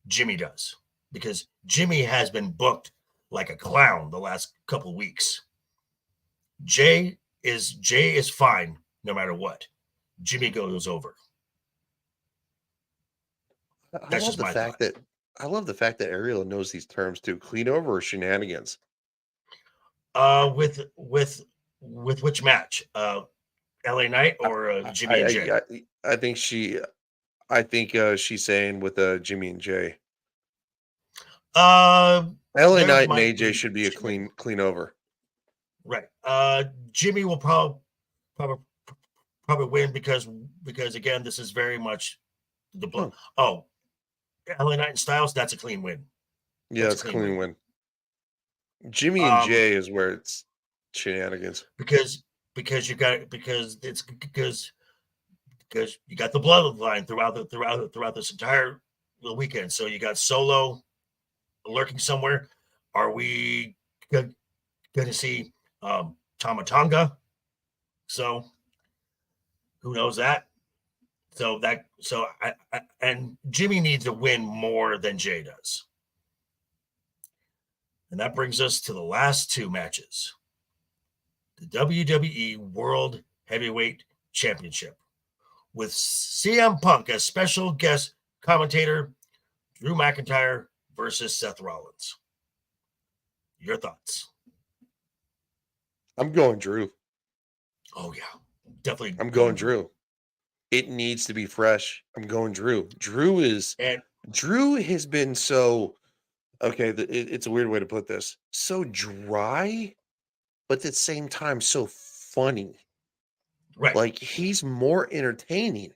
Jimmy does, because Jimmy has been booked like a clown the last couple of weeks. Jay is fine no matter what. Jimmy goes over. I love the fact that Ariel knows these terms too. Clean over or shenanigans? With which match? LA Knight or Jimmy and Jay? I think she's saying with Jimmy and Jay. LA Knight and AJ should be a clean over. Right. Jimmy will probably win because again, this is very much the blood. Oh, LA Knight and Styles, that's a clean win. Yeah, it's a clean win. Jimmy and Jay is where it's shenanigans. Because you got you got the bloodline throughout this entire weekend. So you got Solo lurking somewhere. Are we going to see Tama Tonga? So who knows that? And Jimmy needs to win more than Jay does. And that brings us to the last two matches. The WWE World Heavyweight Championship, with CM Punk as special guest commentator, Drew McIntyre versus Seth Rollins. Your thoughts? I'm going Drew. Oh, yeah. Definitely. I'm going Drew. It needs to be fresh. I'm going Drew. Drew has been so, okay, it's a weird way to put this. So dry, but at the same time, so funny. Right. Like, he's more entertaining.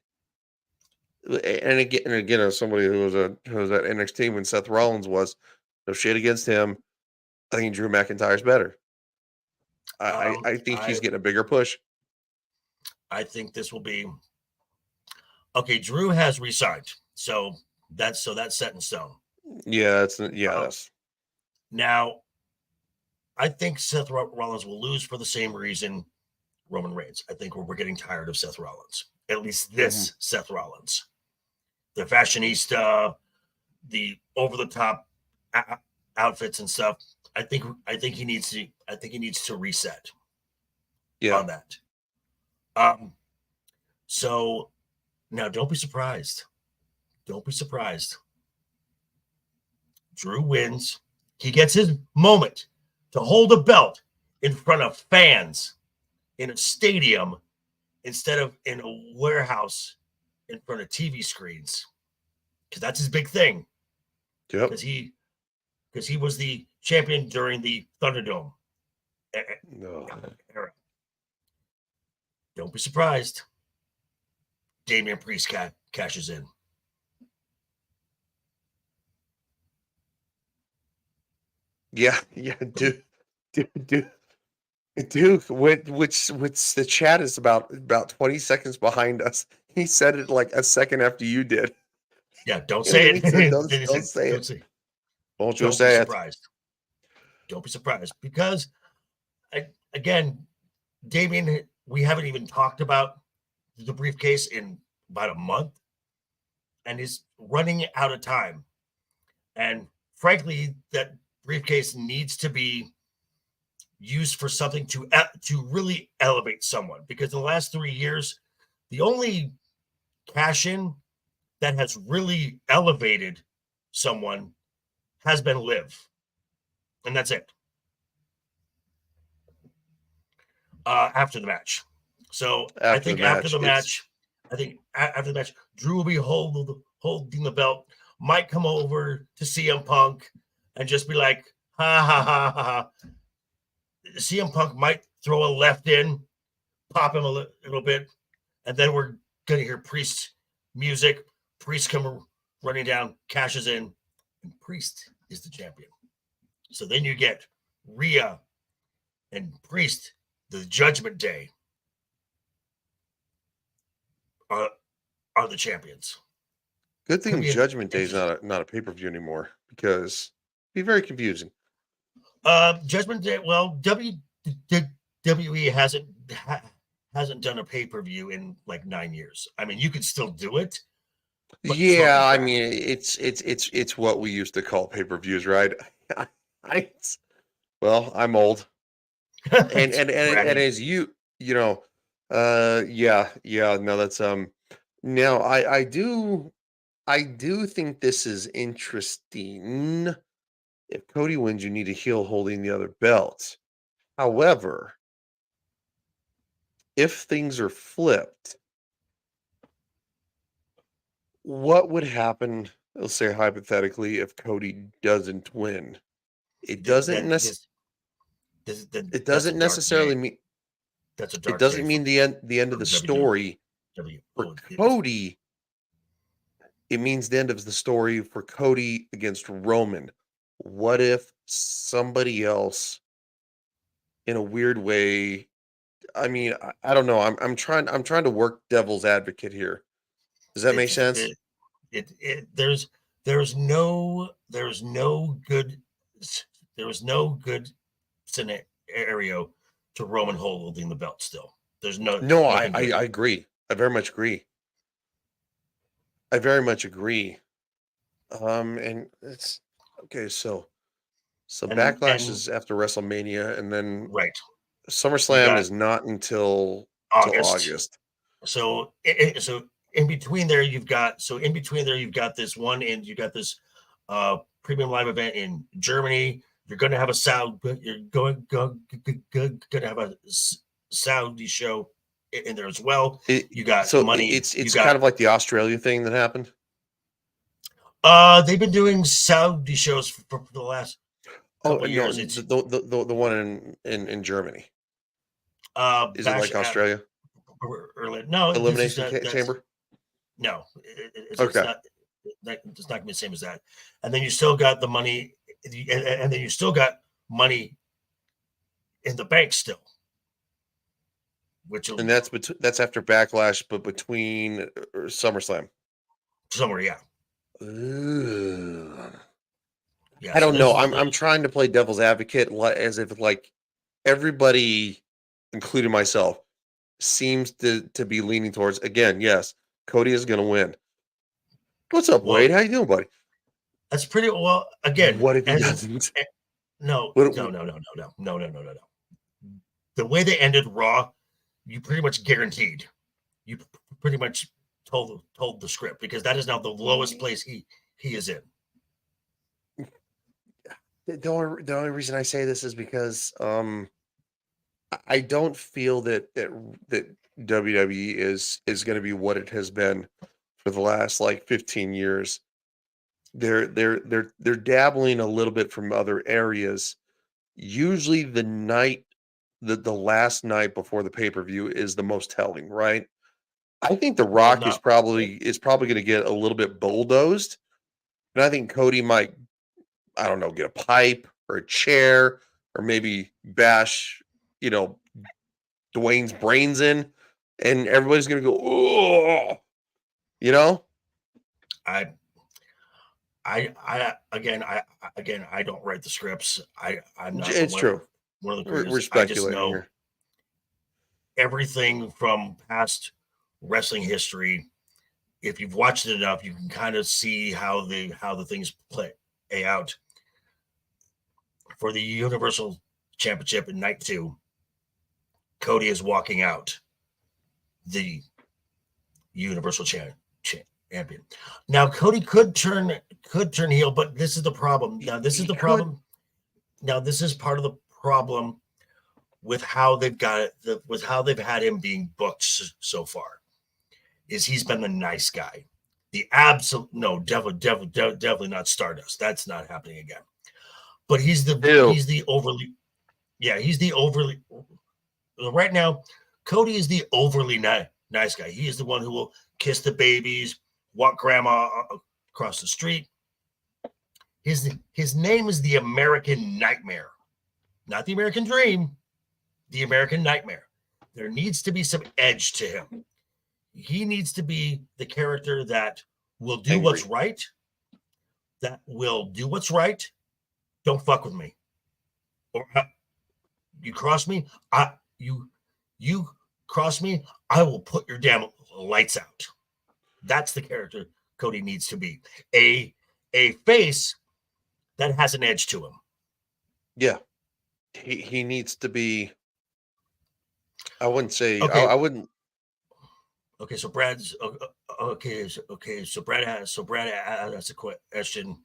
And again, as somebody who was at NXT when Seth Rollins was, no shit against him, I think Drew McIntyre's better. I think he's getting a bigger push. I think this will be okay. Drew has resigned, so that's set in stone. Yeah, that's now. I think Seth Rollins will lose for the same reason Roman Reigns. I think we're getting tired of Seth Rollins. At least this Seth Rollins, the fashionista, the over the top outfits and stuff. I think he needs to reset. On that. So now don't be surprised. Don't be surprised. Drew wins. He gets his moment to hold a belt in front of fans in a stadium instead of in a warehouse in front of TV screens. Because that's his big thing. Yep. Because he was the champion during the Thunderdome. No. era. Don't be surprised. Damian Priest cashes in. Yeah, dude, Duke, which the chat is about 20 seconds behind us. He said it like a second after you did. Yeah, don't And say then it. he said, Then he don't said, say don't it. say. Don't Don't just be say it. surprised. Don't be surprised because, again, Damien, we haven't even talked about the briefcase in about a month, and is running out of time. And frankly, that briefcase needs to be used for something to really elevate someone. Because in the last 3 years, the only cash in that has really elevated someone has been Liv, and that's it. After the match, so I think after the match, Drew will be holding the belt. Might come over to CM Punk and just be like, ha ha ha ha ha. CM Punk might throw a left in, pop him a little bit, and then we're gonna hear Priest music. Priest come running down, cashes in, and Priest is the champion. So then you get Rhea and Priest, the Judgment Day, are the champions. Good thing Judgment Day is not a pay-per-view anymore, because it'd be very confusing. Judgment Day. Well, WWE hasn't done a pay-per-view in like 9 years. I mean, you could still do it. Yeah, I mean, it's what we used to call pay-per-views, right? Well, I'm old, and as you know, yeah, no, that's now I do think this is interesting. If Cody wins, you need a heel holding the other belt. However, if things are flipped, what would happen, let's say hypothetically, if Cody doesn't win? It doesn't necessarily mean that's a dark. It doesn't mean the end of the story for Cody. It means the end of the story for Cody against Roman. What if somebody else, in a weird way? I mean, I don't know. I'm trying to work devil's advocate here. Does that make sense? There's no good scenario to Roman holding the belt still. There's no. No, I agree. I very much agree. And it's okay. So Backlash is after WrestleMania, and then right. SummerSlam is not until August. So in between there, you've got this one, and you got this premium live event in Germany. You're going to have a You're going to have a Saudi show in there as well. You got money. It's kind of like the Australia thing that happened. They've been doing Saudi shows for the last couple of years. It's the one in Germany. Is it like Australia? No, Elimination Chamber. No, okay. It's not gonna be the same as that. And then you still got the money, and then you still got money in the bank still. And that's after Backlash, but between SummerSlam. Somewhere, yeah. Ooh. Yeah, I don't know. I'm trying to play devil's advocate, as if like everybody, including myself, seems to be leaning towards, again, yes, Cody is going to win. What's up, Wade? How you doing, buddy? That's pretty well. Again, what if he doesn't? No. The way they ended Raw, you pretty much guaranteed. You pretty much told the script, because that is now the lowest place he is in. The only reason I say this is because I don't feel that WWE is going to be what it has been for the last like 15 years. They're dabbling a little bit from other areas. Usually the night the last night before the pay-per-view is the most telling, right? I think The Well, Rock is probably going to get a little bit bulldozed, and I think Cody might, I don't know, get a pipe or a chair or maybe bash, you know, Dwayne's brains in, and everybody's going to go, oh, you know. I don't write the scripts. I'm not It's true. one of the We're creators. I just speculating know here. everything from past wrestling history. If you've watched it enough, you can kind of see how the things play out. For the Universal Championship in night 2, Cody is walking out the Universal Champion. Now Cody could turn heel, but this is the problem. Now this is the problem. Now this is part of the problem with how they've got it, with how they've had him being booked so far. Is he's been the nice guy, the absolute definitely not Stardust. That's not happening again. But he's the overly right now. Cody is the overly nice guy. He is the one who will kiss the babies, walk grandma across the street. His name is the American Nightmare, not the American Dream, the American Nightmare. There needs to be some edge to him. He needs to be the character that will do what's right. That will do what's right. Don't fuck with me. Or you cross me, you cross me, I will put your damn lights out. That's the character Cody needs to be. A face that has an edge to him. Yeah. He needs to be, I wouldn't say, okay. I wouldn't. Okay, so Brad's okay. So Brad has a question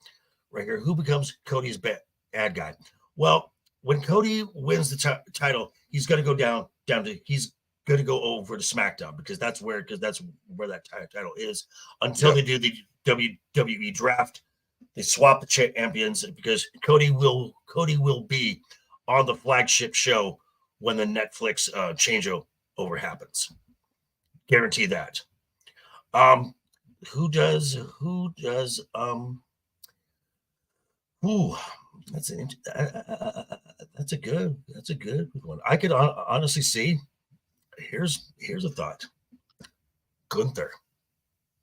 right here. Who becomes Cody's bad guy? Well, when Cody wins the title, he's going to go down to he's going to go over to Smackdown because that's where that title is until they do the WWE draft. They swap the champions because Cody will be on the flagship show when the Netflix changeover happens. Guarantee that. Who does that's a good one. I could honestly see. Here's a thought. Gunther.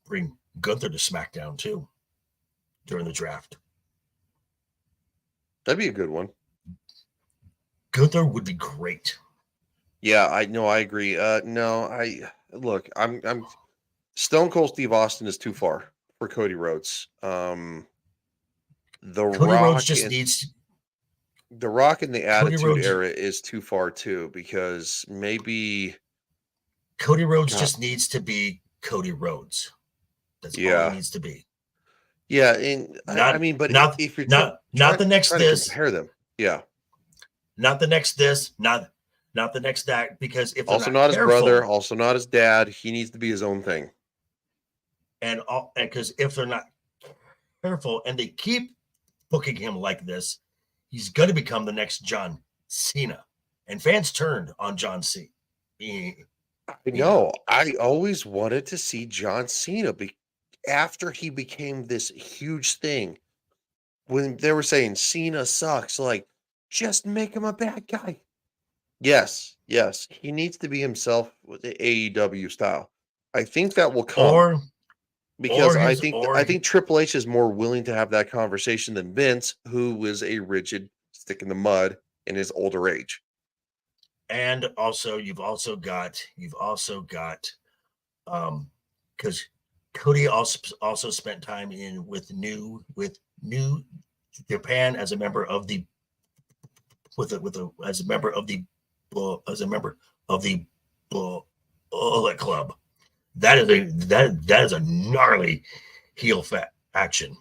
Bring Gunther to SmackDown too during the draft. That'd be a good one. Gunther would be great. Yeah, I know. I agree. I'm Stone Cold Steve Austin is too far for Cody Rhodes. Cody Rhodes just needs The Rock in the Attitude Era is too far too, because maybe Cody Rhodes just needs to be Cody Rhodes. That's all he needs to be. Yeah, and if you're not the next this, compare them, yeah, not the next this, not the next that, because if also not his brother, also not his dad, he needs to be his own thing. And because if they're not careful and they keep booking him like this, he's going to become the next John Cena, and fans turned on John Cena. No, I always wanted to see John Cena after he became this huge thing. When they were saying Cena sucks, like, just make him a bad guy. Yes, he needs to be himself with the AEW style. I think that will come, because I think Triple H is more willing to have that conversation than Vince, who was a rigid stick in the mud in his older age. And also, you've also got because Cody also spent time with New Japan as a member of the Bullet Club. That is a gnarly heel action.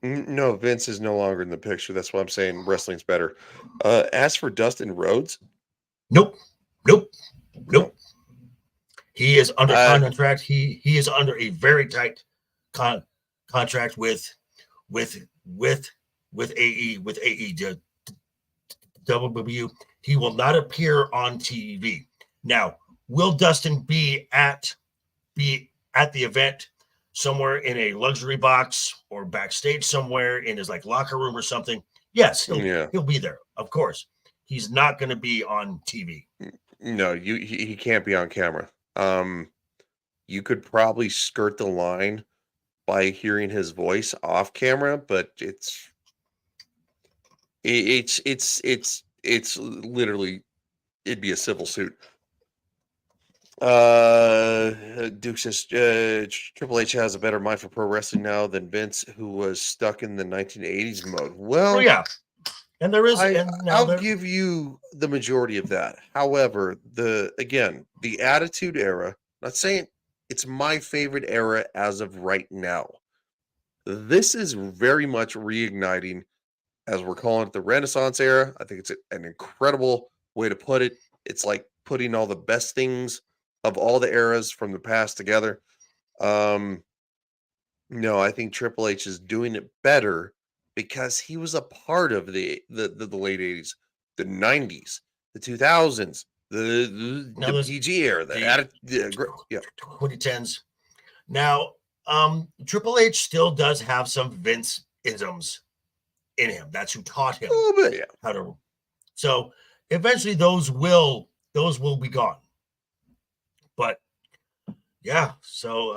No, Vince is no longer in the picture. That's why I'm saying wrestling's better. As for Dustin Rhodes, nope. He is under contract. He is under a very tight contract with AEW. WWE. He will not appear on TV. Now, will Dustin be at the event somewhere in a luxury box or backstage somewhere in his like locker room or something? Yes, he'll be there, of course. He's not going to be on TV. No, he can't be on camera. You could probably skirt the line by hearing his voice off camera, but it's literally, it'd be a civil suit. Duke says Triple H has a better mind for pro wrestling now than Vince, who was stuck in the 1980s mode. Well, yeah, and there is, I'll give you the majority of that. However, the Attitude Era. Not saying it's my favorite era as of right now. This is very much reigniting, as we're calling it, the Renaissance era. I think it's an incredible way to put it. It's like putting all the best things of all the eras from the past together. No, I think Triple H is doing it better because he was a part of the late 80s, the 90s, the 2000s, the PG era, the 2010s. Now, Triple H still does have some Vince isms in him. That's who taught him how to. So eventually, those will be gone. But yeah, so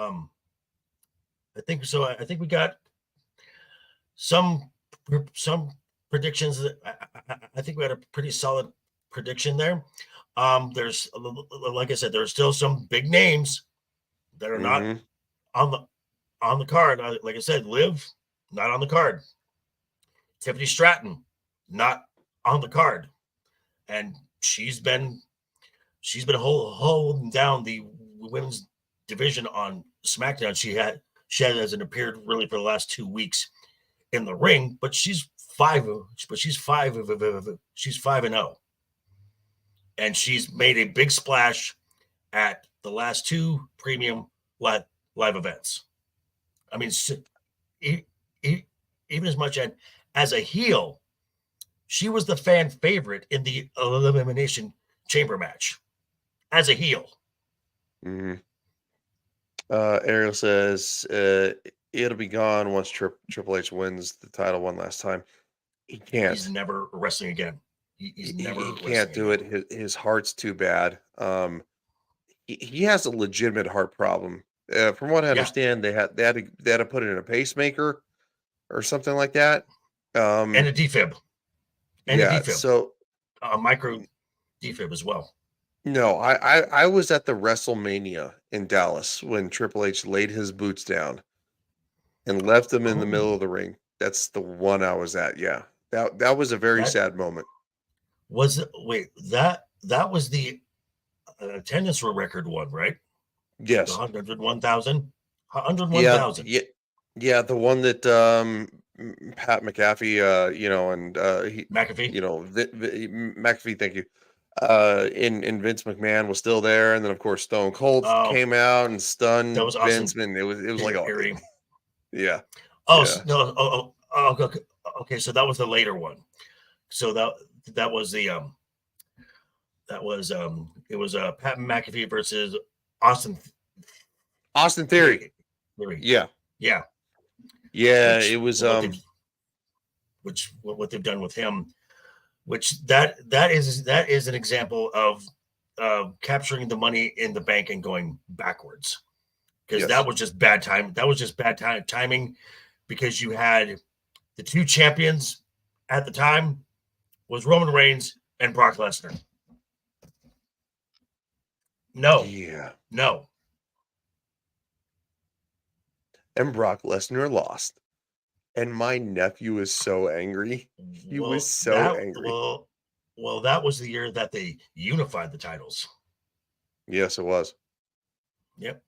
I think so. I think we got some predictions. I think we had a pretty solid prediction there. There's, like I said, there's still some big names that are not on the card. Like I said, Liv not on the card. Tiffany Stratton not on the card, and she's been holding down the women's division on SmackDown. She hasn't appeared really for the last 2 weeks in the ring, but she's 5-0, and she's made a big splash at the last 2 premium live events. I mean, even as much as a heel, she was the fan favorite in the Elimination Chamber match as a heel. Ariel says it'll be gone once Triple H wins the title one last time. He can't. He's never wrestling again. He can't do it. His heart's too bad. He has a legitimate heart problem. From what I understand, they had to put it in a pacemaker or something like that. And a defib. A defib. So a micro defib as well. No, I was at the WrestleMania in Dallas when Triple H laid his boots down and left him in the middle of the ring. That's the one I was at. Yeah, that was a very sad moment. Was it? Wait, that was the attendance record one, right? Yes, 101,000. 101,000. Yeah, the one that Pat McAfee, and McAfee, McAfee. Thank you. And Vince McMahon was still there, and then of course Stone Cold came out and stunned Vince. Awesome. It was like yeah. No. Okay. So that was the later one. So that was the it was Pat McAfee versus Austin Theory. Yeah. It was what they've done with him. Which that is an example of capturing the money in the bank and going backwards, because that was just bad time. That was just bad timing, because you had the 2 champions at the time was Roman Reigns and Brock Lesnar. No. And Brock Lesnar lost. And my nephew is so angry. He was so angry. Well, that was the year that they unified the titles. Yes, it was. Yep.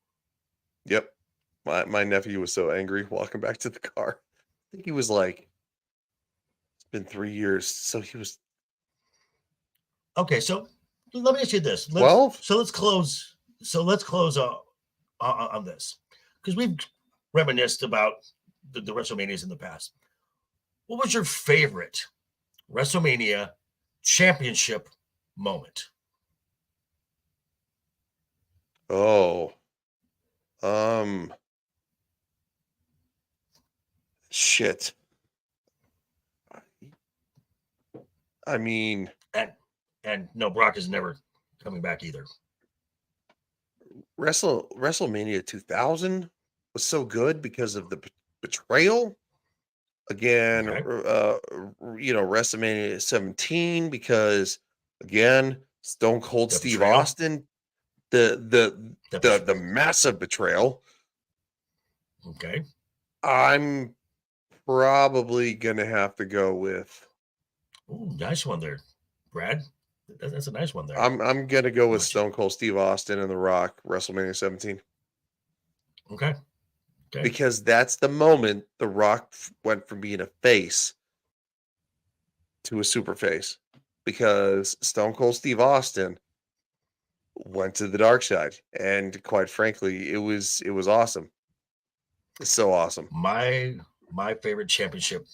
My nephew was so angry walking back to the car. I think he was like, it's been 3 years. So he was. Okay, so let me ask you this. 12? So let's close on this, because we've reminisced about the WrestleManias in the past. What was your favorite WrestleMania championship moment. Oh. Shit. I mean, and no, Brock is never coming back either. WrestleMania 2000 was so good because of the betrayal. Again, Okay. WrestleMania 17 because again, Stone Cold The Steve betrayal. Austin, the massive betrayal. Okay. I'm probably gonna have to go with. Ooh, nice one there, Brad. That's a nice one there. I'm gonna go with Watch it. Stone Cold Steve Austin and The Rock, WrestleMania 17. Okay. Because that's the moment The Rock went from being a face to a super face. Because Stone Cold Steve Austin went to the dark side, and quite frankly, it was awesome. It's so awesome. My favorite championship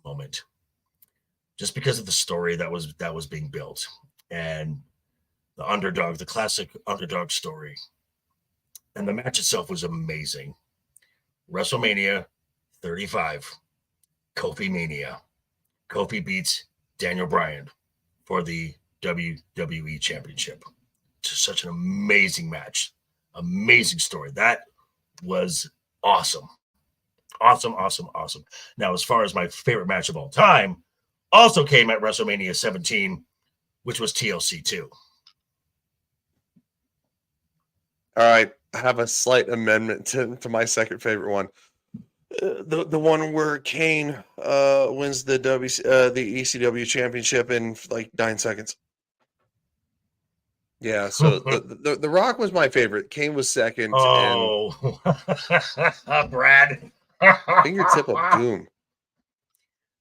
moment, just because of the story that was being built and the underdog, the classic underdog story, and the match itself was amazing. WrestleMania 35, Kofi Mania. Kofi beats Daniel Bryan for the WWE Championship. Just such an amazing match, amazing story. That was awesome. Awesome. Now, as far as my favorite match of all time, also came at WrestleMania 17, which was TLC 2. All right, I have a slight amendment to my second favorite one. The one where Kane wins the the ECW championship in like 9 seconds. Yeah, so the Rock was my favorite. Kane was second, Oh, Brad. and Fingertip of Doom.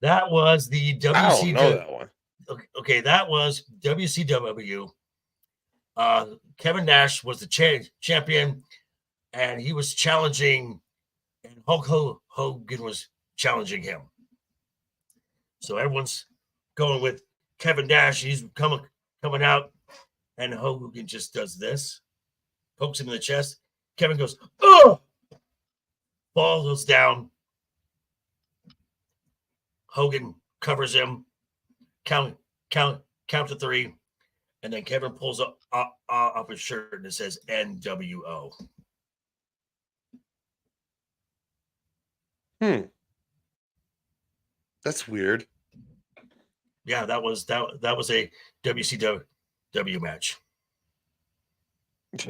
That was the WCW. I don't know that one. Okay, that was WCW. Kevin Nash was the champion, and he was challenging, and Hulk Hogan was challenging him. So everyone's going with Kevin Nash. He's coming out, and Hogan just does this, pokes him in the chest. Kevin goes, "Oh!" Ball goes down. Hogan covers him. Count to 3, and then Kevin pulls up off his shirt and it says NWO. That's weird. Yeah, that was a WCW match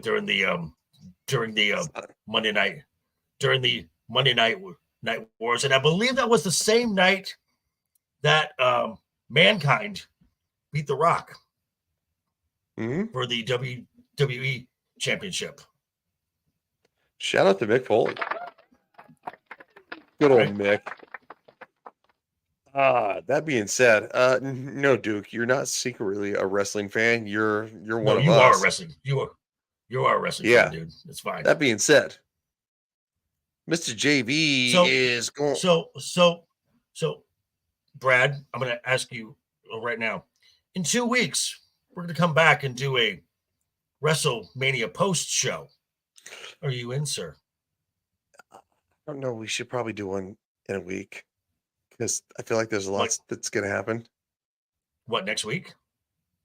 during the Monday night wars, and I believe that was the same night that Mankind beat The Rock for the WWE Championship. Shout out to Mick Foley. Good old Mick. That being said, no, Duke, you're not secretly a wrestling fan. You're one of us. You are a wrestling. You are a wrestling fan, dude. It's fine. That being said, Mr. JV is going. So, Brad, I'm going to ask you right now. In 2 weeks, we're going to come back and do a WrestleMania post show. Are you in, sir? I don't know. We should probably do one in a week because I feel like there's a lot that's going to happen. What, next week?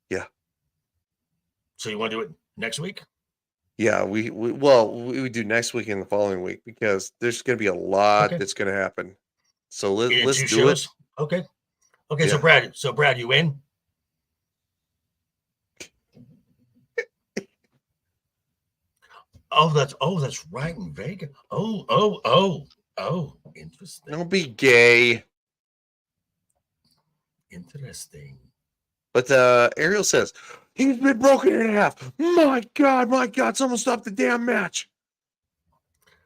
Yeah. So you want to do it next week? Yeah, we do next week and the following week because there's going to be a lot that's going to happen. So let's do it. Okay. Yeah. So Brad, you in? That's right in Vegas. Oh, interesting. Don't be gay. Interesting. But Ariel says he's been broken in half. My God, someone stop the damn match.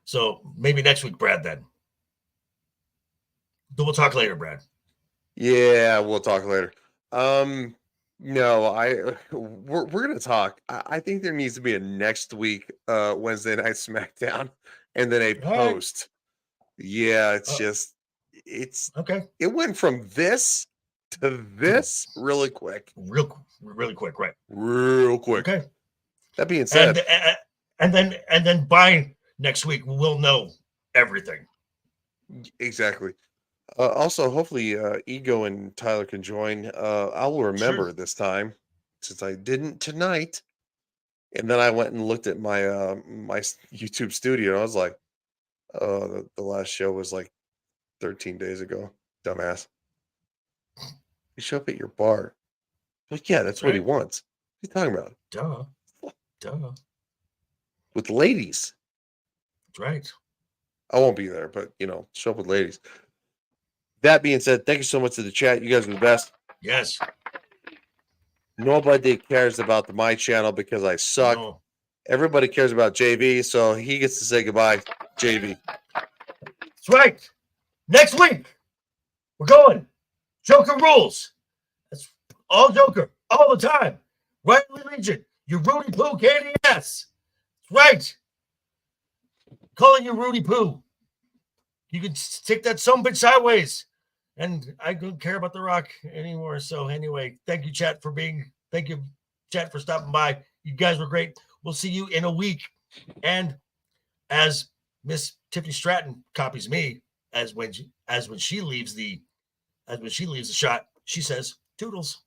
So maybe next week, Brad, then. We'll talk later, Brad. Yeah, we'll talk later. No, we're gonna talk. I think there needs to be a next week Wednesday night Smackdown and then a post. Right. Yeah, it's okay. It went from this to this really quick. Really quick, right? Real quick. Okay. That being said, and then by next week we'll know everything. exactly. Also, hopefully, Ego and Tyler can join. I'll remember this time since I didn't tonight. And then I went and looked at my my YouTube studio. And I was like, "Oh, the last show was like 13 days ago." Dumbass. You show up at your bar. Like, yeah, that's what he wants. What are you talking about? Duh. With ladies. That's right. I won't be there, but show up with ladies. That being said, thank you so much to the chat. You guys are the best. Yes. Nobody cares about my channel because I suck. No. Everybody cares about JV, so he gets to say goodbye, JV. That's right. Next week, we're going Joker rules. That's all Joker, all the time. Riley Legion, you Rudy Poo KDS. That's right. Calling you Rudy Poo. You can take that sumbitch sideways. And I don't care about The Rock anymore. So anyway, thank you, chat, for stopping by. You guys were great. We'll see you in a week. And as Miss Tiffany Stratton copies me, as when she leaves the shot, she says, "Toodles."